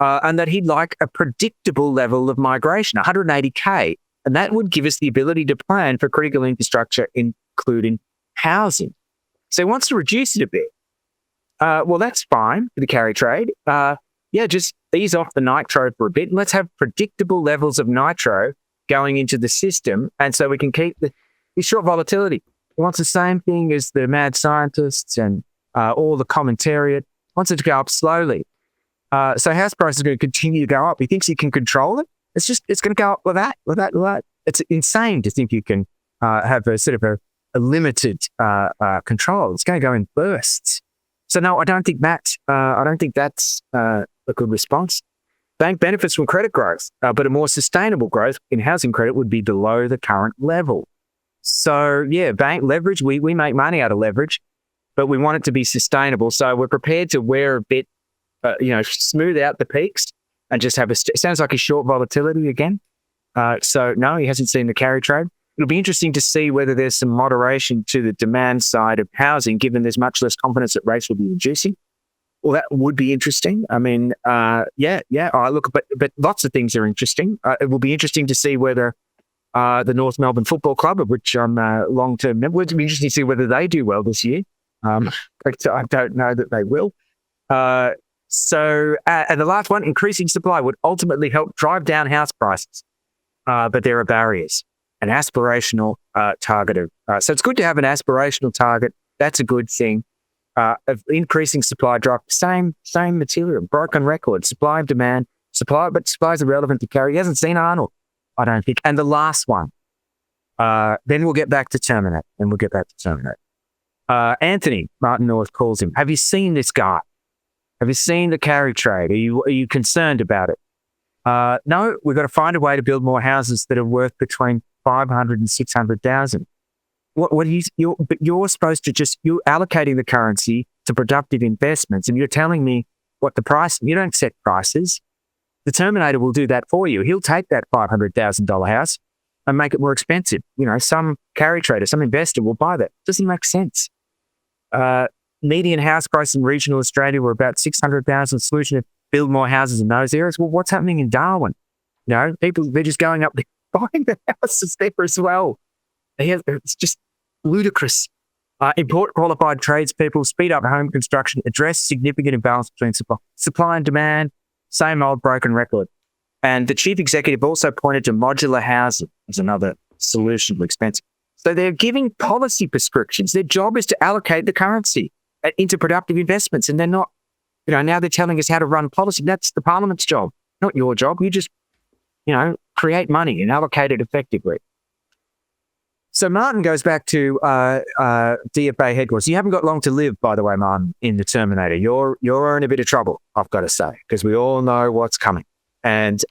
and that he'd like a predictable level of migration, 180K. And that would give us the ability to plan for critical infrastructure, including housing. So he wants to reduce it a bit. Well, that's fine for the carry trade. Just ease off the nitro for a bit and let's have predictable levels of nitro going into the system. And so we can keep the short volatility. He wants the same thing as the mad scientists and all the commentariat. Wants it to go up slowly. So house prices are going to continue to go up. He thinks he can control it. It's going to go up with that. It's insane to think you can have a sort of a limited control. It's going to go in bursts. So no, I don't think that's a good response. Bank benefits from credit growth, but a more sustainable growth in housing credit would be below the current level. So yeah, bank leverage, we make money out of leverage, but we want it to be sustainable. So we're prepared to wear a bit, smooth out the peaks and just have sounds like a short volatility again. So no, he hasn't seen the carry trade. it'll be interesting to see whether there's some moderation to the demand side of housing, given there's much less confidence that rates will be reducing. Well, that would be interesting. I mean, look, but lots of things are interesting. It will be interesting to see whether the North Melbourne Football Club, of which I'm a long-term member, it would be interesting to see whether they do well this year. I don't know that they will. And the last one, increasing supply would ultimately help drive down house prices. But there are barriers. An aspirational target. So it's good to have an aspirational target. That's a good thing. Of increasing supply drop, same material, broken record, supply and demand. But supply is irrelevant to Carrie. He hasn't seen Arnold, I don't think. And the last one, then we'll get back to Terminator. Anthony, Martin North calls him. Have you seen this guy? Have you seen the carry trade? Are you concerned about it? No, we've got to find a way to build more houses that are worth between 500 and 600,000. What are you're supposed to you're allocating the currency to productive investments, and you're telling me what the price, you don't set prices. The Terminator will do that for you. He'll take that $500,000 house and make it more expensive. Some carry trader, some investor will buy that. Doesn't make sense. Median house price in regional Australia were about 600,000. Solution to build more houses in those areas. Well, what's happening in Darwin? People, they're just going up there, buying the houses there as well. It's just ludicrous. Import qualified tradespeople, speed up home construction, address significant imbalance between supply and demand, same old broken record. And the chief executive also pointed to modular housing as another solution to expensive. So they're giving policy prescriptions. Their job is to allocate the currency into productive investments. And they're not, now they're telling us how to run policy. That's the parliament's job, not your job. You just, create money and allocate it effectively. So Martin goes back to DFA headquarters. You haven't got long to live, by the way, Martin, in the Terminator. You're in a bit of trouble, I've got to say, because we all know what's coming. And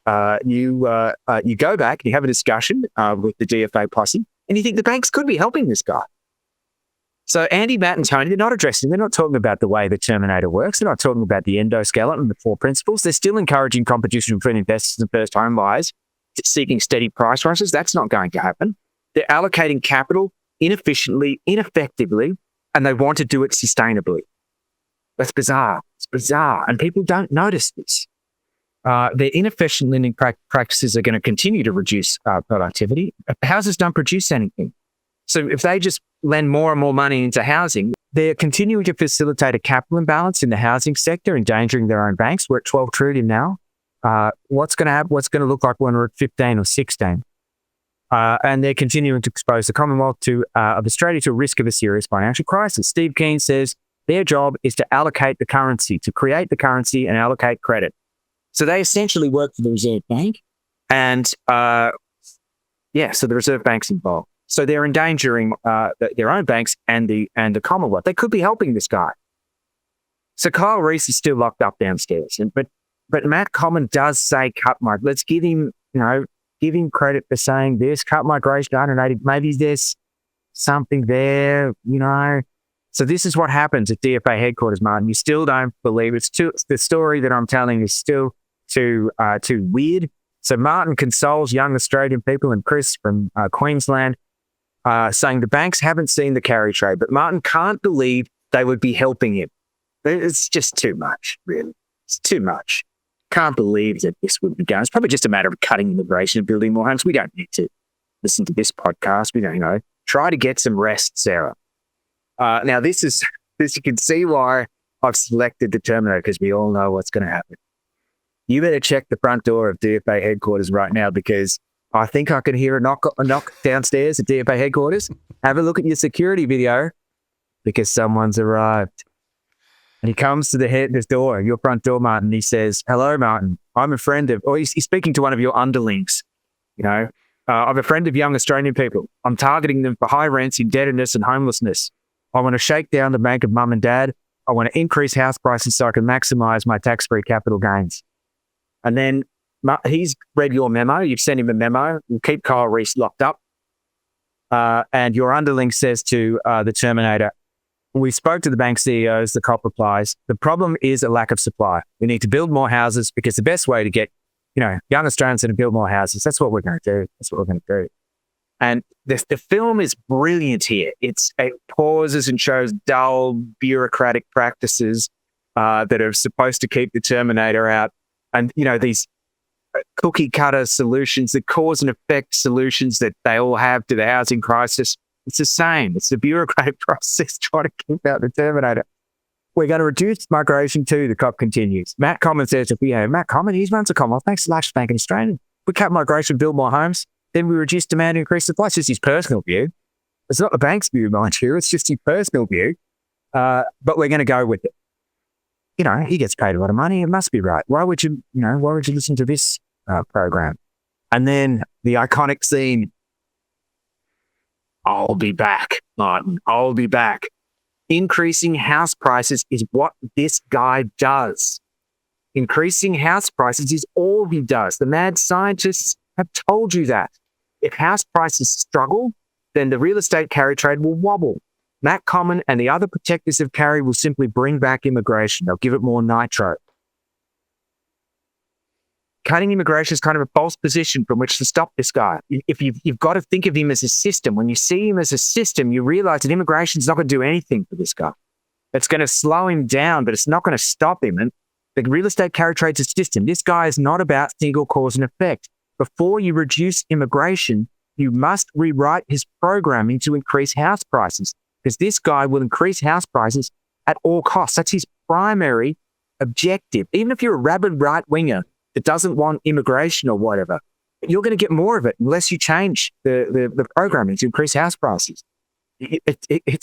you go back and you have a discussion with the DFA posse, and you think the banks could be helping this guy. So Andy, Matt, and Tony, they're not addressing, they're not talking about the way the Terminator works. They're not talking about the endoskeleton and the 4 principles. They're still encouraging competition between investors and first home buyers, seeking steady price rises. That's not going to happen. They're allocating capital inefficiently, ineffectively, and they want to do it sustainably. That's bizarre. It's bizarre. And people don't notice this. Their inefficient lending practices are going to continue to reduce productivity. Houses don't produce anything. So if they just lend more and more money into housing, they're continuing to facilitate a capital imbalance in the housing sector, endangering their own banks. We're at 12 trillion now. What's going to happen? What's going to look like when we're at 15 or 16? And they're continuing to expose the Commonwealth of Australia to a risk of a serious financial crisis. Steve Keen says their job is to allocate the currency, to create the currency and allocate credit. So they essentially work for the Reserve Bank, and so the Reserve Bank's involved. So they're endangering their own banks and the Commonwealth. They could be helping this guy. So Kyle Reese is still locked up downstairs, but Matt Common does say let's give him give him credit for saying this, cut migration to 180. Maybe there's something there, So this is what happens at DFA headquarters, Martin. You still don't believe it. The story that I'm telling is still too weird. So Martin consoles young Australian people, and Chris from Queensland, saying the banks haven't seen the carry trade, but Martin can't believe they would be helping him. It's just too much, really. It's too much. Can't believe that this would be done. It's probably just a matter of cutting immigration and building more homes. We don't need to listen to this podcast. We don't Try to get some rest, Sarah. Now, this you can see why I've selected the Terminator, because we all know what's going to happen. You better check the front door of DFA headquarters right now, because I think I can hear a knock downstairs at DFA headquarters. Have a look at your security video, because someone's arrived. And he comes to the door, your front door, Martin. He says, "Hello, Martin. I'm a friend of," or he's speaking to one of your underlings. I'm a friend of young Australian people. I'm targeting them for high rents, indebtedness, and homelessness. I want to shake down the bank of mum and dad. I want to increase house prices so I can maximize my tax-free capital gains. And then he's read your memo. You've sent him a memo. We'll keep Kyle Reese locked up. And your underling says to the Terminator, "We spoke to the bank CEOs," the cop replies, "the problem is a lack of supply. We need to build more houses, because the best way to get, young Australians to build more houses, that's what we're going to do. That's what we're going to do." And the film is brilliant here. It pauses and shows dull bureaucratic practices that are supposed to keep the Terminator out. And, these cookie cutter solutions, the cause and effect solutions that they all have to the housing crisis. It's the same. It's the bureaucratic process trying to keep out the Terminator. We're going to reduce migration too, the cop continues. Matt Common says, Matt Common, he runs a Commonwealth. Thanks a lot for making Australian. We cut migration, build more homes. Then we reduce demand and increase supply. It's just his personal view. It's not the bank's view, mind you. It's just his personal view. But we're going to go with it. He gets paid a lot of money. It must be right. Why would you listen to this program? And then the iconic scene, I'll be back, Martin. I'll be back. Increasing house prices is what this guy does. Increasing house prices is all he does. The mad scientists have told you that. If house prices struggle, then the real estate carry trade will wobble. Matt Common and the other protectors of carry will simply bring back immigration. They'll give it more nitro. Cutting immigration is kind of a false position from which to stop this guy. If you've got to think of him as a system. When you see him as a system, you realize that immigration is not going to do anything for this guy. It's going to slow him down, but it's not going to stop him. And the real estate carry trade's a system. This guy is not about single cause and effect. Before you reduce immigration, you must rewrite his programming to increase house prices, because this guy will increase house prices at all costs. That's his primary objective. Even if you're a rabid right-winger that doesn't want immigration or whatever, you're going to get more of it unless you change the programming to increase house prices. They're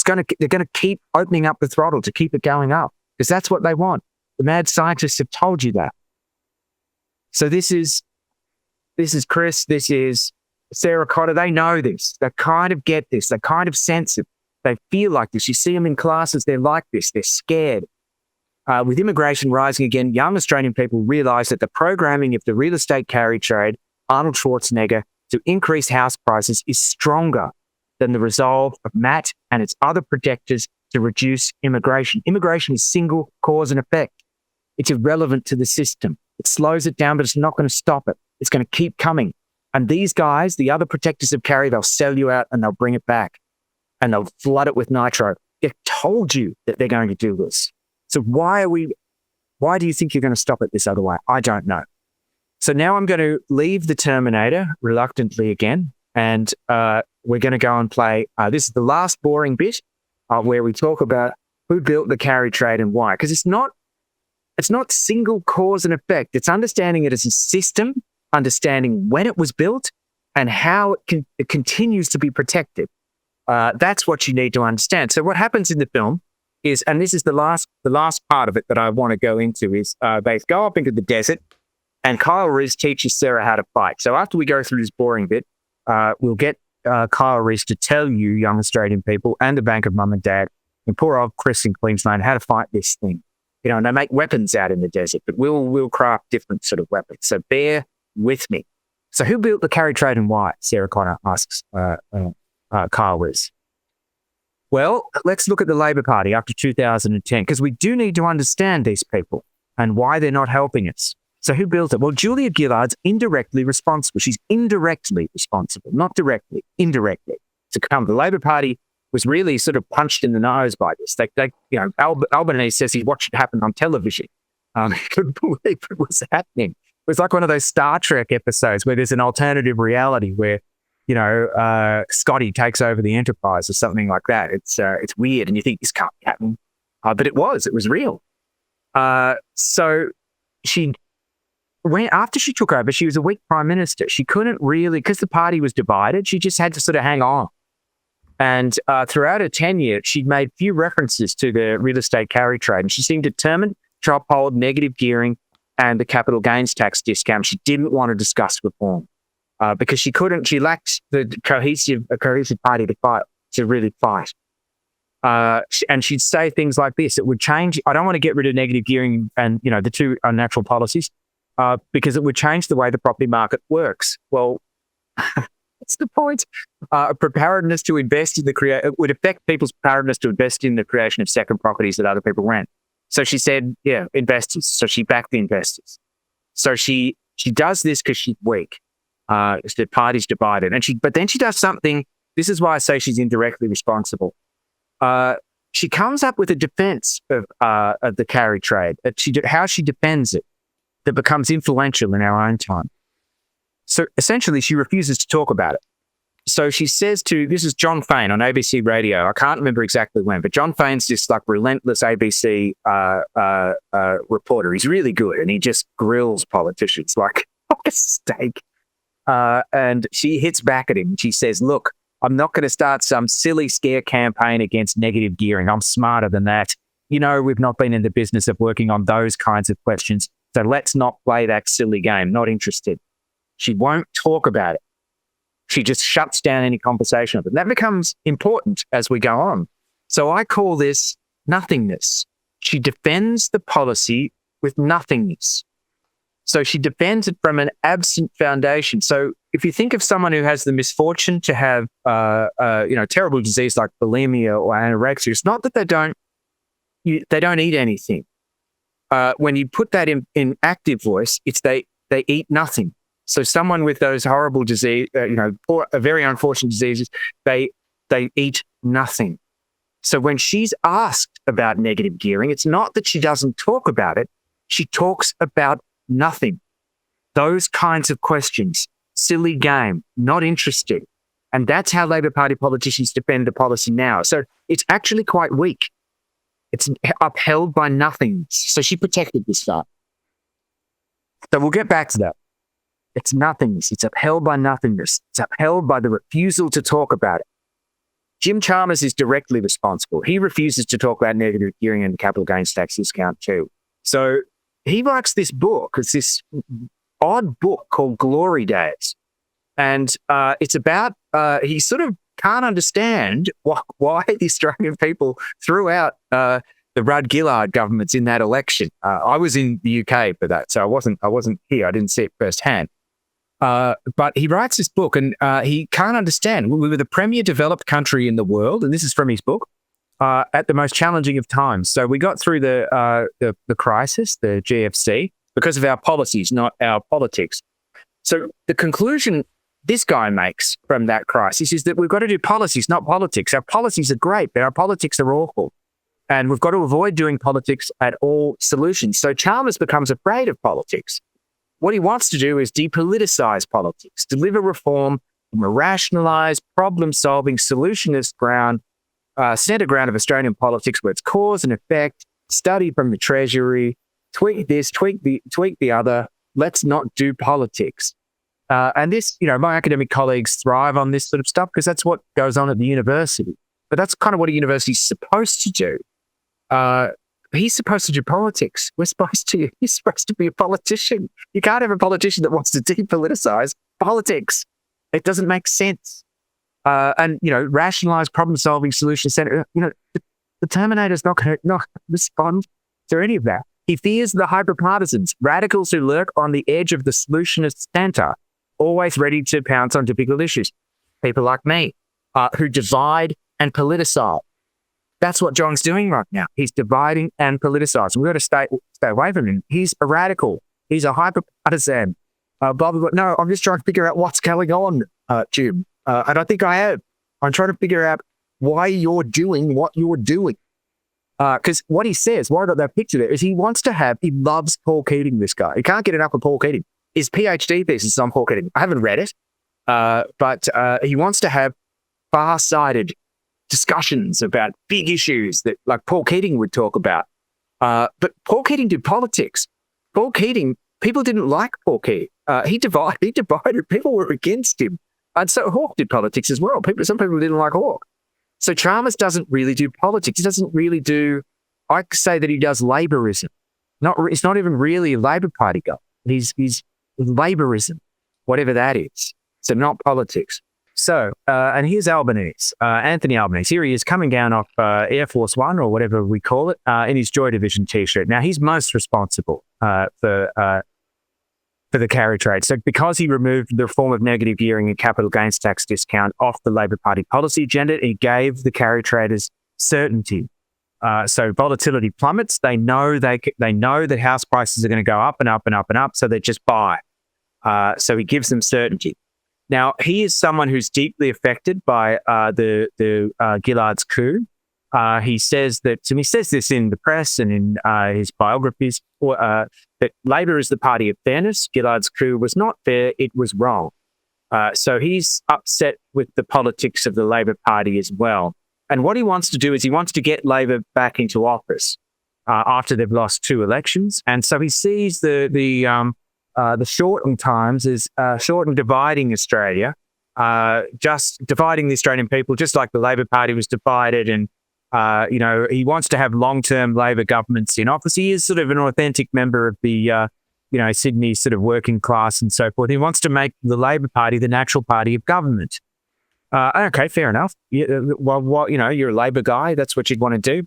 going to keep opening up the throttle to keep it going up, because that's what they want. The mad scientists have told you that. So this is Chris, this is Sarah Cotter. They know this. They kind of get this. They kind of sense it. They feel like this. You see them in classes, they're like this. They're scared. With immigration rising again, young Australian people realise that the programming of the real estate carry trade, Arnold Schwarzenegger, to increase house prices is stronger than the resolve of Matt and its other protectors to reduce immigration. Immigration is single cause and effect. It's irrelevant to the system. It slows it down, but it's not going to stop it. It's going to keep coming. And these guys, the other protectors of carry, they'll sell you out and they'll bring it back and they'll flood it with nitro. They've told you that they're going to do this. So why do you think you're going to stop it this other way? I don't know. So now I'm going to leave the Terminator reluctantly again, and we're going to go and play. This is the last boring bit where we talk about who built the carry trade and why. Because it's not single cause and effect. It's understanding it as a system, understanding when it was built and how it continues to be protected. That's what you need to understand. So what happens in the film is, and this is the last part of it that I want to go into, is they go up into the desert and Kyle Reese teaches Sarah how to fight. So after we go through this boring bit, we'll get Kyle Reese to tell you, young Australian people, and the bank of mum and dad, and poor old Chris in Queensland, how to fight this thing. And they make weapons out in the desert, but we'll craft different sort of weapons. So bear with me. So who built the carry trade and why? Sarah Connor asks Kyle Reese. Well, let's look at the Labor Party after 2010, because we do need to understand these people and why they're not helping us. So who built it? Well, Julia Gillard's indirectly responsible. She's indirectly responsible, not directly, indirectly. The Labor Party was really sort of punched in the nose by this. Albanese says he watched it happen on television. He couldn't believe it was happening. It was like one of those Star Trek episodes where there's an alternative reality where, Scotty takes over the Enterprise or something like that. It's weird, and you think this can't be happening, but it was real. So after she took over, she was a weak prime minister. She couldn't really, because the party was divided, she just had to sort of hang on. And throughout her tenure, she'd made few references to the real estate carry trade, and she seemed determined to uphold negative gearing and the capital gains tax discount. She didn't want to discuss reform because she lacked the cohesive party to really fight. And she'd say things like this: it would change. I don't want to get rid of negative gearing and the two unnatural policies because it would change the way the property market works. Well, that's the point. Preparedness to invest in it would affect people's preparedness to invest in the creation of second properties that other people rent. So she said, investors. So she backed the investors. So she does this because she's weak. The party's divided, but then she does something. This is why I say she's indirectly responsible. She comes up with a defense of the carry trade. How she defends it that becomes influential in our own time. So essentially, she refuses to talk about it. So she says this is John Fain on ABC Radio. I can't remember exactly when, but John Fain's this like relentless ABC reporter. He's really good, and he just grills politicians like a steak. And she hits back at him. She says, "Look, I'm not going to start some silly scare campaign against negative gearing. I'm smarter than that. You know, we've not been in the business of working on those kinds of questions. So let's not play that silly game. Not interested." She won't talk about it. She just shuts down any conversation of it. That becomes important as we go on. So I call this nothingness. She defends the policy with nothingness. So she defends it from an absent foundation. So if you think of someone who has the misfortune to have, terrible disease like bulimia or anorexia, it's not that they don't eat anything. When you put that in active voice, it's they eat nothing. So someone with those horrible disease, or very unfortunate diseases, they eat nothing. So when she's asked about negative gearing, it's not that she doesn't talk about it. She talks about nothing. Those kinds of questions, silly game, not interesting. And that's how Labor Party politicians defend the policy now. So it's actually quite weak. It's upheld by nothing. So she protected this stuff. So we'll get back to that. It's nothingness. It's upheld by nothingness. It's upheld by the refusal to talk about it. Jim Chalmers is directly responsible. He refuses to talk about negative gearing and capital gains tax discount too. So he writes this book. It's this odd book called Glory Days. And it's about, he sort of can't understand why the Australian people threw out the Rudd-Gillard governments in that election. I was in the UK for that, so I wasn't here. I didn't see it firsthand. But he writes this book, and he can't understand. We were the premier developed country in the world, and this is from his book, at the most challenging of times. So we got through the crisis, the GFC, because of our policies, not our politics. So the conclusion this guy makes from that crisis is that we've got to do policies, not politics. Our policies are great, but our politics are awful. And we've got to avoid doing politics at all solutions. So Chalmers becomes afraid of politics. What he wants to do is depoliticize politics, deliver reform from a rationalized, problem-solving, solutionist ground, center ground of Australian politics where it's cause and effect, study from the Treasury, tweak this, tweak the other. Let's not do politics. And this, my academic colleagues thrive on this sort of stuff because that's what goes on at the university. But that's kind of what a university's supposed to do. He's supposed to do politics. He's supposed to be a politician. You can't have a politician that wants to depoliticize politics. It doesn't make sense. Rationalized problem-solving solution center. The Terminator's not going to respond to any of that. He fears the hyper-partisans, radicals who lurk on the edge of the solutionist center, always ready to pounce on difficult issues. People like me, who divide and politicize. That's what John's doing right now. He's dividing and politicizing. We've got to stay away from him. He's a radical. He's a hyper-partisan. Blah, blah, blah. No, I'm just trying to figure out what's going on, Jim. And I think I have. I'm trying to figure out why you're doing what you're doing. Because what he says, why I got that picture there, is he loves Paul Keating, this guy. He can't get enough of Paul Keating. His PhD thesis is on Paul Keating. I haven't read it, but he wants to have far-sighted discussions about big issues that like Paul Keating would talk about. But Paul Keating did politics. Paul Keating, people didn't like Paul Keating. He divided. People were against him. And so Hawke did politics as well. Some people didn't like Hawke. So Chalmers doesn't really do politics. He doesn't really do, I say that he does labourism. It's not even really a Labor Party guy. He's labourism, whatever that is. So not politics. So, and here's Albanese, Anthony Albanese. Here he is coming down off Air Force One or whatever we call it, in his Joy Division T-shirt. Now, he's most responsible for the carry trade. So because he removed the form of negative gearing and capital gains tax discount off the Labor Party policy agenda, he gave the carry traders certainty. So volatility plummets. They know that house prices are going to go up and up and up and up, so they just buy. So he gives them certainty. Now, he is someone who's deeply affected by the Gillard's coup. He says that, and he says this in the press and in his biographies, that Labor is the party of fairness. Gillard's coup was not fair, it was wrong. So he's upset with the politics of the Labor Party as well. And what he wants to do is he wants to get Labor back into office after they've lost 2 elections. And so he sees the shortened times as short and dividing Australia, just dividing the Australian people, just like the Labor Party was divided. And, he wants to have long-term Labor governments in office. He is sort of an authentic member of the, Sydney sort of working class and so forth. He wants to make the Labor Party the natural party of government. Okay, fair enough. Well, you're a Labor guy. That's what you'd want to do.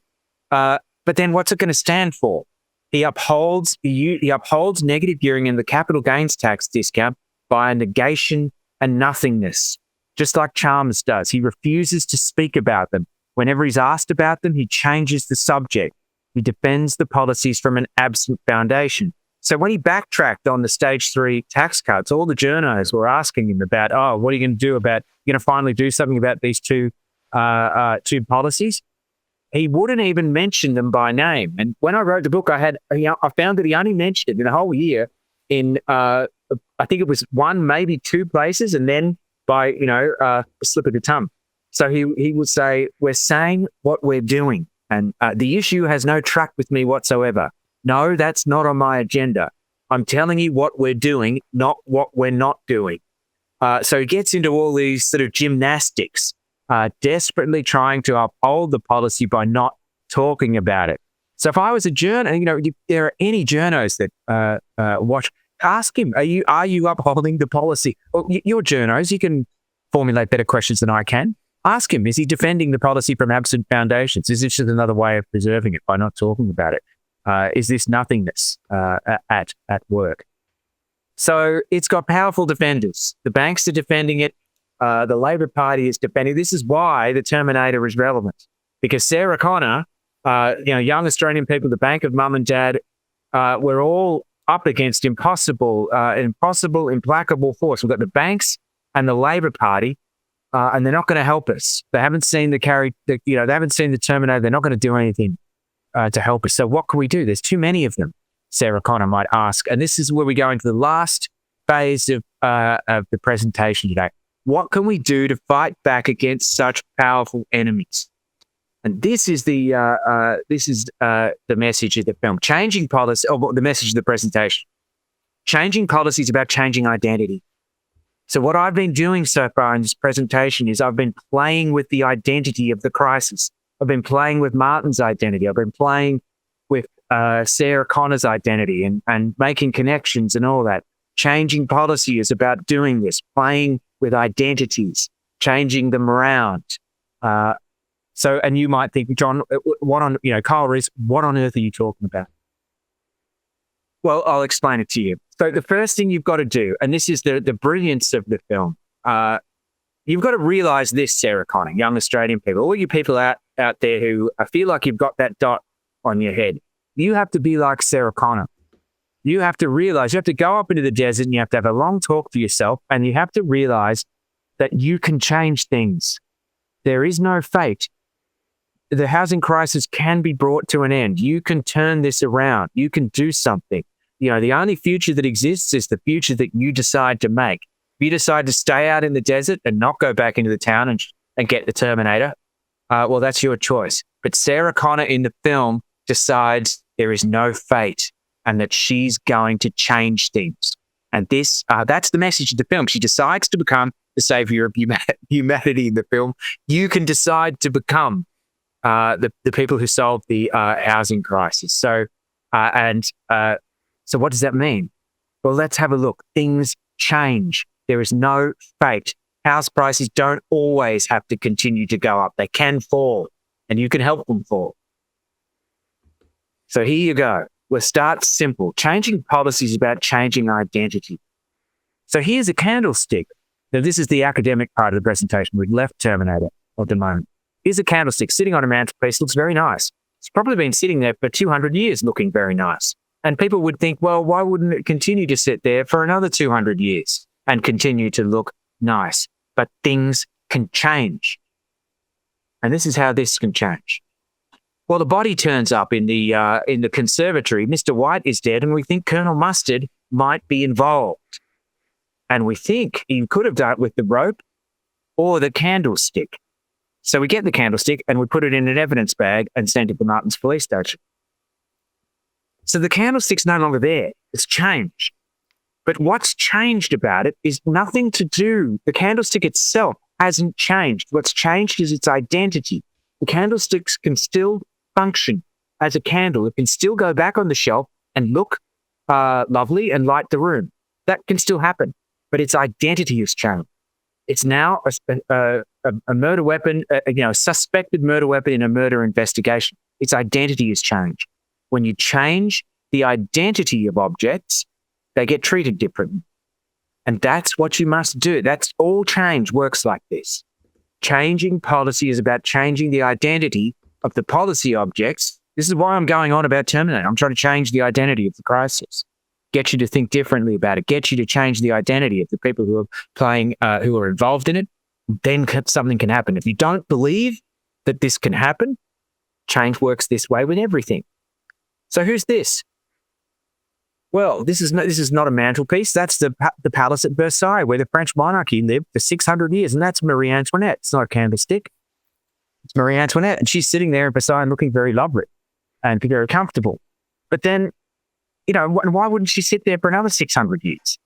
But then what's it going to stand for? He upholds negative gearing and the capital gains tax discount by a negation and nothingness, just like Chalmers does. He refuses to speak about them. Whenever he's asked about them, he changes the subject. He defends the policies from an absent foundation. So when he backtracked on the stage 3 tax cuts, all the journos were asking him about, what are you going to do about, you're going to finally do something about these two policies? He wouldn't even mention them by name. And when I wrote the book, I found that he only mentioned it in a whole year in, I think it was 1, maybe 2 places, and then by, a slip of the tongue. So he would say, we're saying what we're doing, and the issue has no track with me whatsoever. No, that's not on my agenda. I'm telling you what we're doing, not what we're not doing. So he gets into all these sort of gymnastics, desperately trying to uphold the policy by not talking about it. So if I was a journo, if there are any journos that watch, ask him, are you upholding the policy? Well, you're journos, you can formulate better questions than I can. Ask him, is he defending the policy from absent foundations? Is this just another way of preserving it by not talking about it? Is this nothingness at work? So it's got powerful defenders. The banks are defending it. The Labor Party is defending. This is why the Terminator is relevant, because Sarah Connor, young Australian people, the bank of mum and dad, we're all up against implacable force. We've got the banks and the Labor Party, and they're not going to help us. They haven't seen they haven't seen the Terminator. They're not going to do anything to help us. So what can we do? There's too many of them, Sarah Connor might ask. And this is where we go into the last phase of the presentation today. What can we do to fight back against such powerful enemies? And this is the message of the film. Changing policy, or the message of the presentation. Changing policy is about changing identity. So what I've been doing so far in this presentation is I've been playing with the identity of the crisis. I've been playing with Martin's identity. I've been playing with Sarah Connor's identity and making connections and all that. Changing policy is about doing this, playing with identities, changing them around. And you might think, John, Kyle Reese, what on earth are you talking about? Well, I'll explain it to you. So the first thing you've got to do, and this is the brilliance of the film, you've got to realize this, Sarah Connor, young Australian people, all you people out there who feel like you've got that dot on your head, you have to be like Sarah Connor. You have to realize, you have to go up into the desert and you have to have a long talk to yourself, and you have to realize that you can change things. There is no fate. The housing crisis can be brought to an end. You can turn this around. You can do something. The only future that exists is the future that you decide to make. If you decide to stay out in the desert and not go back into the town and get the Terminator, well, that's your choice. But Sarah Connor in the film decides there is no fate and that she's going to change things. And that's the message of the film. She decides to become the savior of humanity in the film. You can decide to become the people who solve the housing crisis. So what does that mean? Well, let's have a look. Things change. There is no fate. House prices don't always have to continue to go up. They can fall, and you can help them fall. So here you go. We'll start simple. Changing policy is about changing identity. So here's a candlestick. Now, this is the academic part of the presentation. We've left Terminator at the moment. Here's a candlestick sitting on a mantelpiece. Looks very nice. It's probably been sitting there for 200 years looking very nice. And people would think, well, why wouldn't it continue to sit there for another 200 years and continue to look nice? But things can change. And this is how this can change. Well, the body turns up in the conservatory. Mr. White is dead, and we think Colonel Mustard might be involved. And we think he could have done it with the rope or the candlestick. So we get the candlestick and we put it in an evidence bag and send it to Martin's police station. So the candlestick's no longer there. It's changed. But what's changed about it is nothing to do. The candlestick itself hasn't changed. What's changed is its identity. The candlesticks can still function as a candle. It can still go back on the shelf and look lovely and light the room. That can still happen. But its identity has changed. It's now a murder weapon, a suspected murder weapon in a murder investigation. Its identity has changed. When you change the identity of objects, they get treated differently. And that's what you must do. That's all change works like this. Changing policy is about changing the identity of the policy objects. This is why I'm going on about Terminator. I'm trying to change the identity of the crisis, get you to think differently about it, get you to change the identity of the people who are playing, who are involved in it. Then something can happen. If you don't believe that this can happen, change works this way with everything. So who's this? Well, this is not a mantelpiece. That's the palace at Versailles, where the French monarchy lived for 600 years, and that's Marie Antoinette. It's not a candlestick. It's Marie Antoinette, and she's sitting there at Versailles and looking very lovely and very comfortable. But then, why wouldn't she sit there for another 600 years?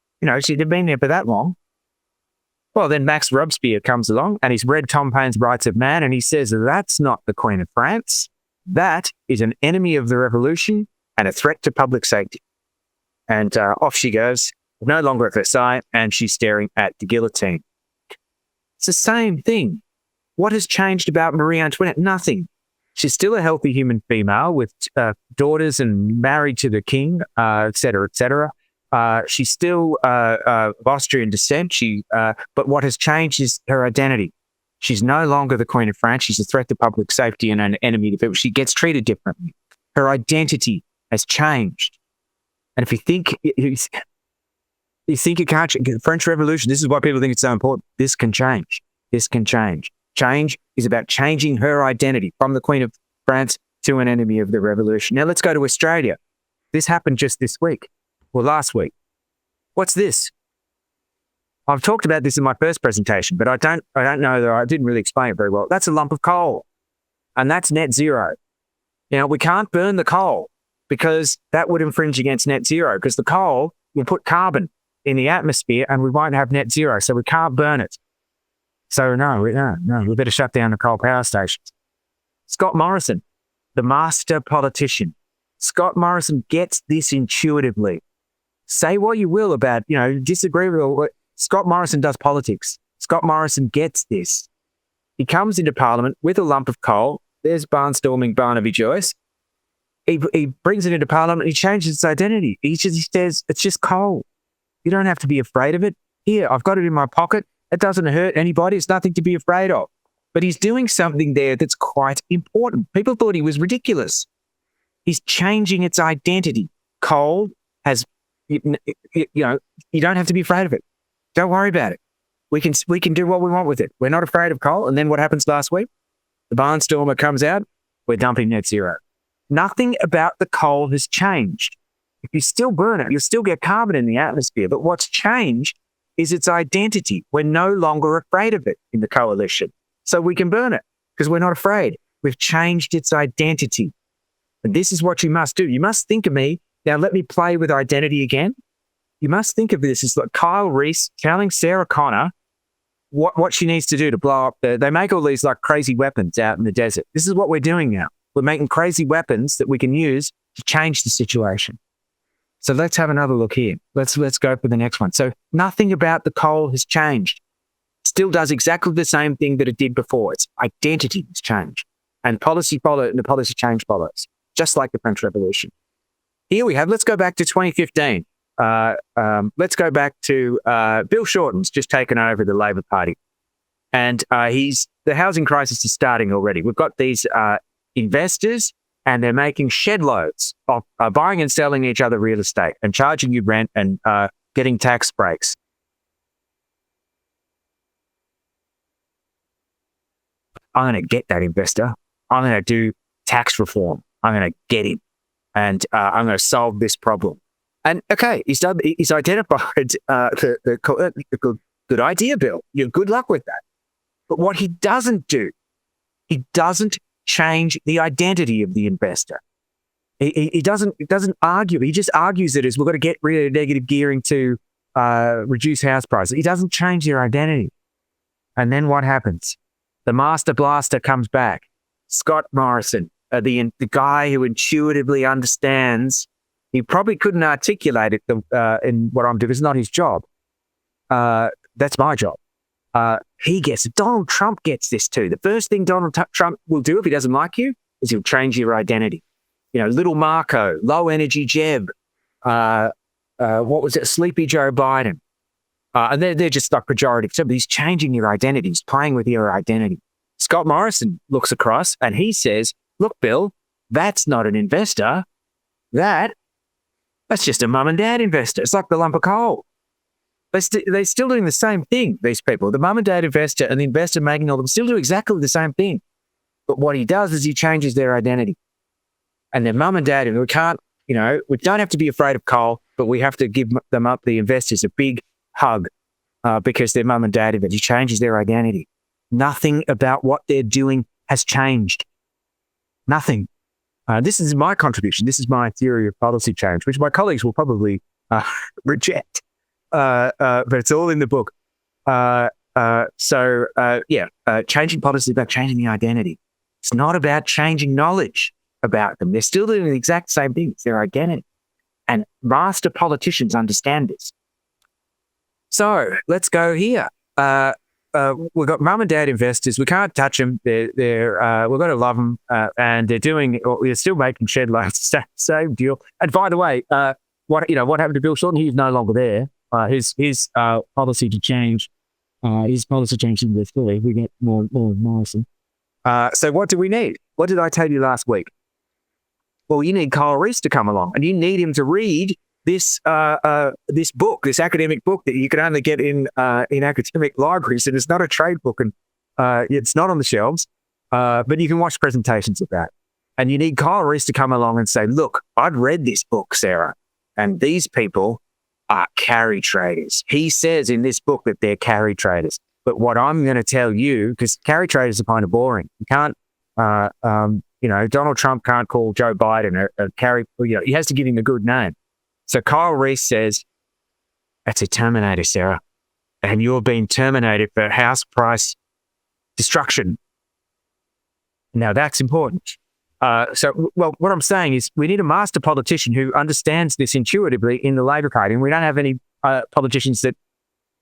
She'd been there for that long. Well, then Max Robespierre comes along, and he's read Tom Paine's Rights of Man, and he says, that's not the Queen of France. That is an enemy of the revolution and a threat to public safety. And off she goes, no longer at Versailles, and she's staring at the guillotine. It's the same thing. What has changed about Marie Antoinette? Nothing. She's still a healthy human female with daughters and married to the king, et cetera, et cetera. She's still of Austrian descent. But what has changed is her identity. She's no longer the Queen of France. She's a threat to public safety and an enemy to people. She gets treated differently. Her identity has changed. And if you think it can't change, the French Revolution, this is why people think it's so important. This can change. This can change. Change is about changing her identity from the Queen of France to an enemy of the revolution. Now let's go to Australia. This happened just this week, or last week. What's this? I've talked about this in my first presentation, but I don't know that I didn't really explain it very well. That's a lump of coal, and that's net zero. Now, we can't burn the coal because that would infringe against net zero, because the coal will put carbon in the atmosphere and we won't have net zero, so we can't burn it. So no, we better shut down the coal power stations. Scott Morrison, the master politician. Scott Morrison gets this intuitively. Say what you will about, disagree with what Scott Morrison does politics. Scott Morrison gets this. He comes into Parliament with a lump of coal. There's barnstorming Barnaby Joyce. He brings it into Parliament. He changes its identity. He says, it's just coal. You don't have to be afraid of it. Here, I've got it in my pocket. It doesn't hurt anybody. It's nothing to be afraid of. But he's doing something there that's quite important. People thought he was ridiculous. He's changing its identity. Coal has, you don't have to be afraid of it. Don't worry about it. We can do what we want with it. We're not afraid of coal. And then what happens last week? The barnstormer comes out. We're dumping net zero. Nothing about the coal has changed. If you still burn it, you'll still get carbon in the atmosphere. But what's changed is its identity. We're no longer afraid of it in the coalition. So we can burn it because we're not afraid. We've changed its identity. And this is what you must do. You must think of me. Now let me play with identity again. You must think of this as like Kyle Reese telling Sarah Connor what she needs to do to blow up. They make all these like crazy weapons out in the desert. This is what we're doing now. We're making crazy weapons that we can use to change the situation. So let's have another look here. Let's go for the next one. So nothing about the coal has changed. It still does exactly the same thing that it did before. Its identity has changed. And the policy change follows, just like the French Revolution. Here we have, let's go back to 2015. Let's go back to Bill Shorten's just taken over the Labor Party. And the housing crisis is starting already. We've got these investors and they're making shed loads of buying and selling each other real estate and charging you rent and getting tax breaks. I'm going to get that investor. I'm going to do tax reform. I'm going to get him, and I'm going to solve this problem. And okay, he's identified the good idea, Bill. Good luck with that. But what he doesn't do, he doesn't change the identity of the investor. He doesn't argue. He just argues it as we've got to get rid of negative gearing to reduce house prices. He doesn't change their identity. And then what happens? The master blaster comes back. Scott Morrison, the guy who intuitively understands. He probably couldn't articulate it in what I'm doing. It's not his job. That's my job. He gets it. Donald Trump gets this too. The first thing Donald Trump will do if he doesn't like you is he'll change your identity. Little Marco, low energy Jeb, what was it? Sleepy Joe Biden. And they're just like pejorative. So he's changing your identity. He's playing with your identity. Scott Morrison looks across and he says, look, Bill, that's not an investor. That's just a mum and dad investor. It's like the lump of coal. They're still doing the same thing, these people. The mum and dad investor and the investor making all of them still do exactly the same thing. But what he does is he changes their identity. And their mum and dad, and we don't have to be afraid of coal, but we have to give them up, the investors, a big hug because their mum and dad, he changes their identity. Nothing about what they're doing has changed. Nothing. This is my contribution. This is my theory of policy change, which my colleagues will probably reject. But it's all in the book. Changing policy is about changing the identity. It's not about changing knowledge about them. They're still doing the exact same thing. It's their identity. And master politicians understand this. So let's go here. We've got mum and dad investors. We can't touch them. We've got to love them. And they're still making shed loads. Same deal. And by the way, what happened to Bill Shorten? He's no longer there. His policy to change. His policy changing this fully. We get more Morrison. So what do we need? What did I tell you last week? Well, you need Kyle Reese to come along, and you need him to read this book, this academic book that you can only get in academic libraries, and it's not a trade book, and it's not on the shelves, but you can watch presentations of that. And you need Kyle Reese to come along and say, look, I'd read this book, Sarah, and these people are carry traders. He says in this book that they're carry traders. But what I'm going to tell you, because carry traders are kind of boring. You can't, Donald Trump can't call Joe Biden a carry, he has to give him a good name. So Kyle Reese says, that's a Terminator, Sarah. And you're being terminated for house price destruction. Now that's important. What I'm saying is we need a master politician who understands this intuitively in the Labor Party, and we don't have any politicians that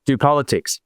do politics.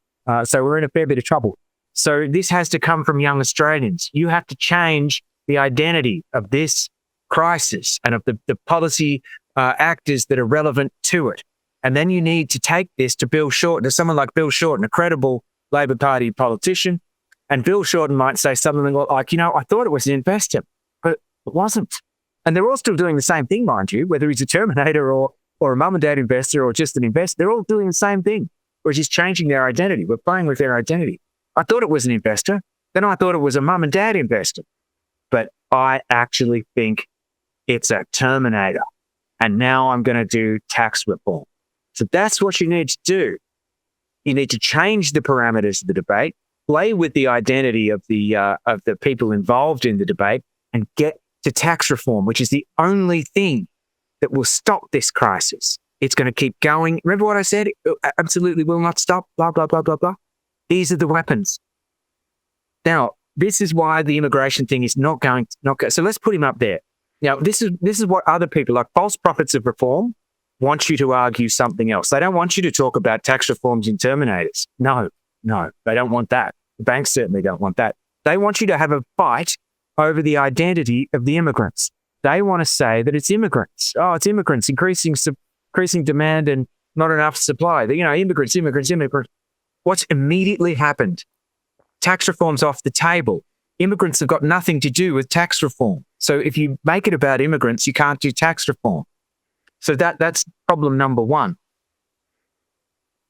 So we're in a fair bit of trouble. So this has to come from young Australians. You have to change the identity of this crisis and of the policy actors that are relevant to it. And then you need to take this to Bill Shorten, to someone like Bill Shorten, a credible Labor Party politician. And Bill Shorten might say something like, I thought it was an investor, but it wasn't. And they're all still doing the same thing, mind you, whether he's a Terminator or a mum and dad investor or just an investor, they're all doing the same thing, which is changing their identity. We're playing with their identity. I thought it was an investor. Then I thought it was a mum and dad investor. But I actually think it's a Terminator. And now I'm going to do tax reform. So that's what you need to do. You need to change the parameters of the debate, play with the identity of the people involved in the debate, and get to tax reform, which is the only thing that will stop this crisis. It's going to keep going. Remember what I said? It absolutely will not stop, blah, blah, blah, blah, blah. These are the weapons. Now, this is why the immigration thing is not going. So let's put him up there. Now, this is what other people, like false prophets of reform, want you to argue something else. They don't want you to talk about tax reforms in Terminators. No, they don't want that. The banks certainly don't want that. They want you to have a fight over the identity of the immigrants. They want to say that it's immigrants. Oh, it's immigrants, increasing demand and not enough supply. Immigrants. What's immediately happened? Tax reform's off the table. immigrants have got nothing to do with tax reform. So if you make it about immigrants, you can't do tax reform. So that's problem number one.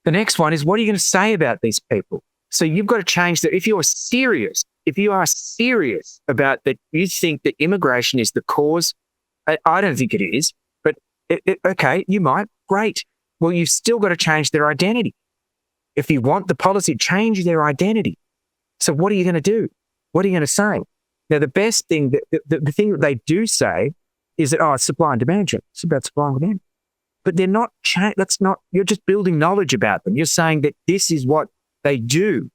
The next one is, what are you going to say about these people? So you've got to change that. If you are serious about that, you think that immigration is the cause. I don't think it is, but okay, you might. Great. Well, you've still got to change their identity. If you want the policy, change their identity. So what are you going to do? What are you going to say? Now, the best thing, the thing that they do say is that, it's supply and demand. It's about supply and demand. But they're not, you're just building knowledge about them. You're saying that this is what they do.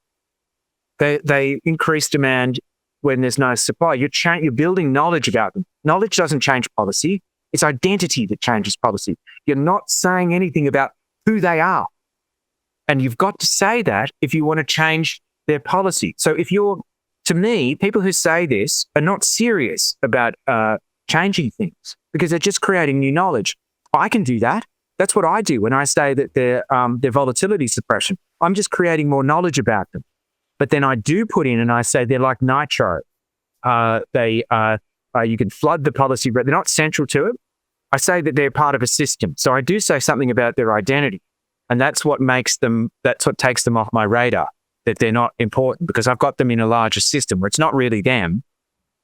They increase demand when there's no supply. You're building knowledge about them. Knowledge doesn't change policy. It's identity that changes policy. You're not saying anything about who they are. And you've got to say that if you want to change their policy. So to me, people who say this are not serious about changing things because they're just creating new knowledge. I can do that. That's what I do when I say that they're volatility suppression. I'm just creating more knowledge about them. But then I do put in and I say they're like nitro. You can flood the policy, but they're not central to it. I say that they're part of a system. So I do say something about their identity. And that's what takes them off my radar, that they're not important because I've got them in a larger system where it's not really them,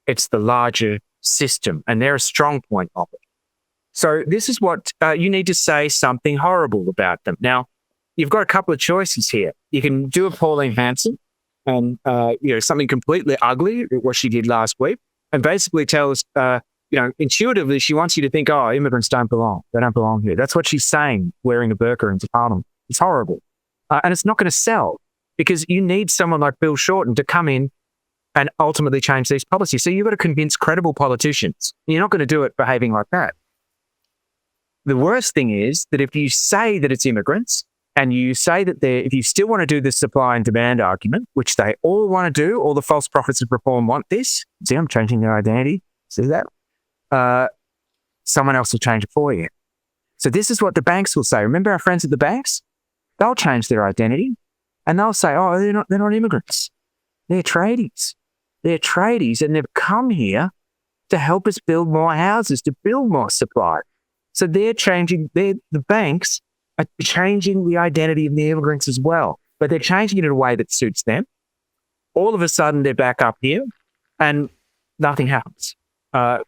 it's the larger system. And they're a strong point of it. So this is what you need to say something horrible about them. Now, you've got a couple of choices here. You can do a Pauline Hanson and something completely ugly, what she did last week, and basically tells, intuitively she wants you to think, immigrants don't belong. They don't belong here. That's what she's saying, wearing a burqa into Parliament. It's horrible. And it's not going to sell because you need someone like Bill Shorten to come in and ultimately change these policies. So you've got to convince credible politicians. You're not going to do it behaving like that. The worst thing is that if you say that it's immigrants and you say that if you still want to do the supply and demand argument, which they all want to do, all the false prophets of reform want this. See, I'm changing their identity. See that? Someone else will change it for you. So this is what the banks will say. Remember our friends at the banks? They'll change their identity and they'll say, they're not immigrants. They're tradies. They're tradies and they've come here to help us build more houses, to build more supply. So the banks are changing the identity of the immigrants as well, but they're changing it in a way that suits them. All of a sudden, they're back up here and nothing happens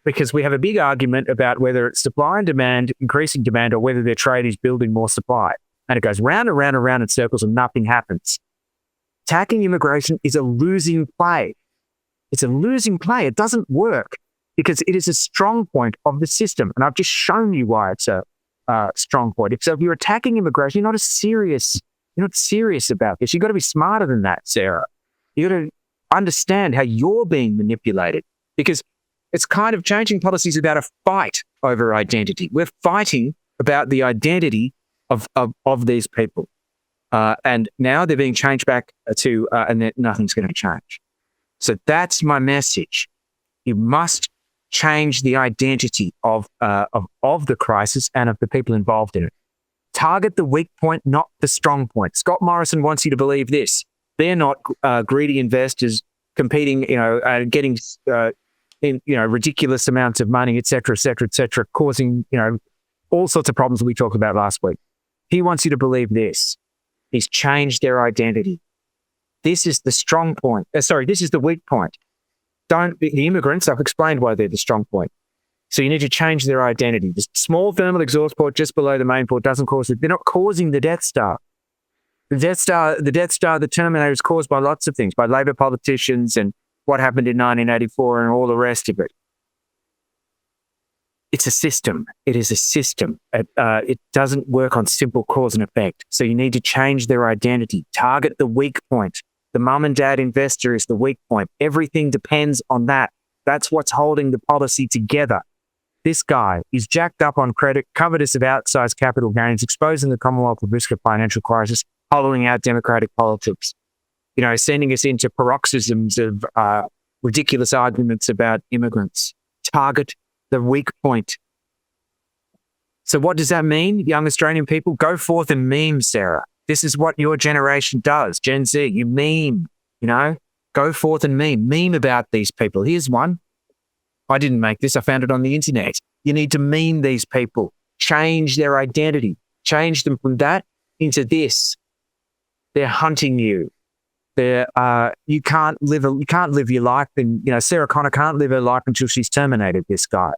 because we have a big argument about whether it's supply and demand, increasing demand, or whether their trade is building more supply. And it goes round and round and round in circles and nothing happens. Attacking immigration is a losing play. It's a losing play. It doesn't work because it is a strong point of the system. And I've just shown you why it's a strong point. So if you're attacking immigration, you're not serious about this. You've got to be smarter than that, Sarah. You've got to understand how you're being manipulated because it's kind of changing policies about a fight over identity. We're fighting about the identity of these people. And now they're being changed back to, and nothing's going to change. So that's my message. You must change the identity of the crisis and of the people involved in it. Target the weak point, not the strong point. Scott Morrison wants you to believe this. They're not greedy investors competing, getting ridiculous amounts of money, et cetera, causing, all sorts of problems that we talked about last week. He wants you to believe this. He's changed their identity. This is the strong point. This is the weak point. The immigrants, I've explained why they're the strong point. So you need to change their identity. The small thermal exhaust port just below the main port doesn't cause it. They're not causing the Death Star. The Death Star, the Terminator is caused by lots of things, by Labor politicians and what happened in 1984 and all the rest of it. It's a system. It is a system. It doesn't work on simple cause and effect. So you need to change their identity. Target the weak point. The mum and dad investor is the weak point. Everything depends on that. That's what's holding the policy together. This guy is jacked up on credit, covered us of outsized capital gains, exposing the Commonwealth of risk of financial crisis, hollowing out democratic politics, sending us into paroxysms of ridiculous arguments about immigrants. Target the weak point. So what does that mean, young Australian people? Go forth and meme, Sarah. This is what your generation does, Gen Z. You meme, go Go forth and meme about these people. Here's one. I didn't make this. I found it on the internet. You need to meme these people, change their identity, change them from that into this. They're hunting you. You can't live your life, and Sarah Connor can't live her life until she's terminated this guy.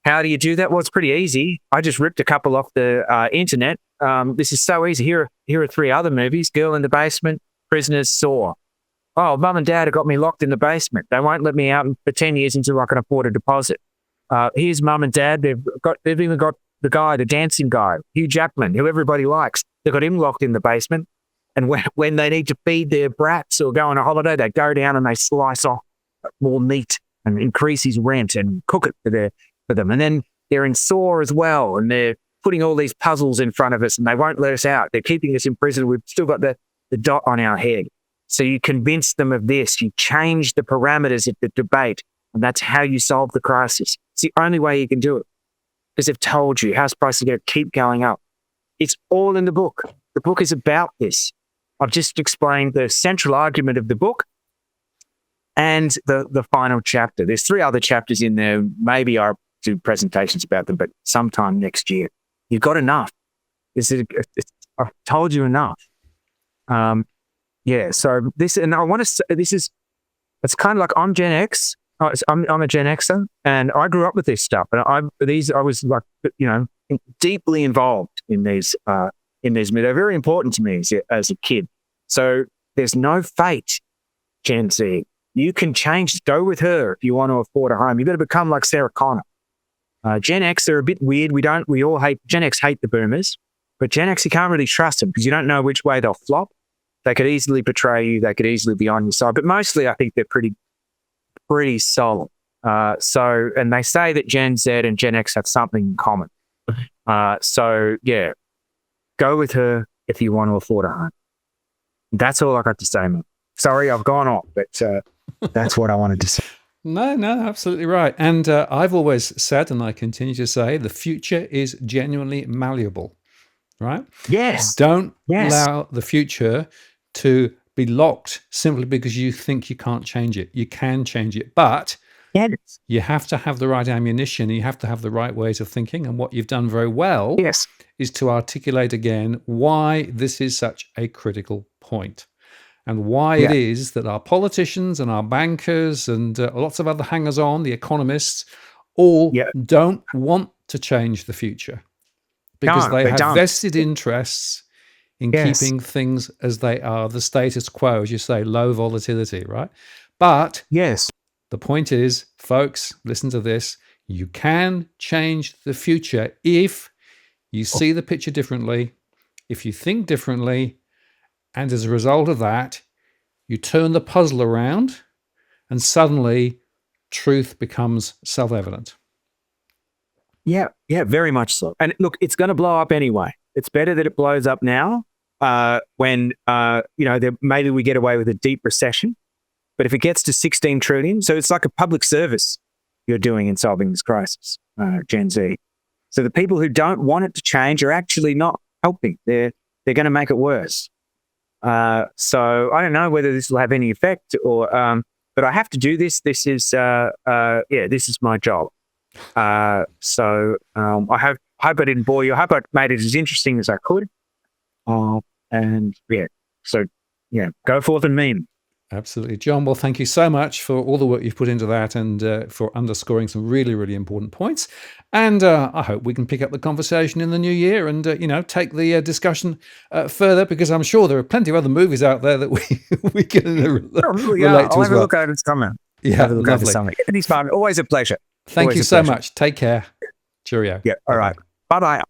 How do you do that? Well, it's pretty easy. I just ripped a couple off the internet. This is so easy. Here are 3 other movies: Girl in the Basement, Prisoners, Saw. Oh, Mum and Dad have got me locked in the basement. They won't let me out for 10 years until I can afford a deposit. Here's Mum and Dad. They've even got the dancing guy, Hugh Jackman, who everybody likes. They've got him locked in the basement. And when they need to feed their brats or go on a holiday, they go down and they slice off more meat and increase his rent and cook it for them. And then they're in Saw as well, and they're putting all these puzzles in front of us, and they won't let us out. They're keeping us in prison. We've still got the dot on our head. So you convince them of this. You change the parameters of the debate, and that's how you solve the crisis. It's the only way you can do it, because they've told you house prices are going to keep going up. It's all in the book. The book is about this. I've just explained the central argument of the book and the final chapter. There's 3 other chapters in there. Maybe I'll do presentations about them, but sometime next year. You've got enough. I've told you enough. So this, and I want to say, it's kind of like I'm Gen X. I'm a Gen Xer, and I grew up with this stuff. And I was like, deeply involved in these. They're very important to me as a kid. So there's no fate, Gen Z. You can change. Go with her if you want to afford a home. You better become like Sarah Connor. Gen X are a bit weird. Gen X hate the boomers, but Gen X, you can't really trust them because you don't know which way they'll flop. They could easily betray you. They could easily be on your side. But mostly I think they're pretty solid. And they say that Gen Z and Gen X have something in common. Go with her if you want to afford a home. That's all I got to say, man. Sorry, I've gone off, but that's what I wanted to say. No, absolutely right. And I've always said, and I continue to say, the future is genuinely malleable, right? Yes. Don't allow the future to be locked simply because you think you can't change it. You can change it, but you have to have the right ammunition. You have to have the right ways of thinking. And what you've done very well is to articulate again why this is such a critical point and why it is that our politicians and our bankers and lots of other hangers-on, the economists, all don't want to change the future because they have vested interests in keeping things as they are, the status quo, as you say, low volatility, right? But the point is, folks, listen to this. You can change the future if you see the picture differently, if you think differently, and as a result of that, you turn the puzzle around and suddenly truth becomes self-evident. Yeah, very much so. And look, it's going to blow up anyway. It's better that it blows up now when, maybe we get away with a deep recession. But if it gets to 16 trillion, so it's like a public service you're doing in solving this crisis, Gen Z. So the people who don't want it to change are actually not helping. They're going to make it worse. So I don't know whether this will have any effect or, but I have to do this. This is my job. I hope I didn't bore you. I hope I made it as interesting as I could. Go forth and meme. Absolutely. John, well, thank you so much for all the work you've put into that and for underscoring some really, really important points. And I hope we can pick up the conversation in the new year and, take the discussion further, because I'm sure there are plenty of other movies out there that we can relate to I'll as have a well. look over summer. Yeah, lovely. Anytime. Always a pleasure. Thank you so much. Take care. Cheerio. Yeah, all right. Bye-bye.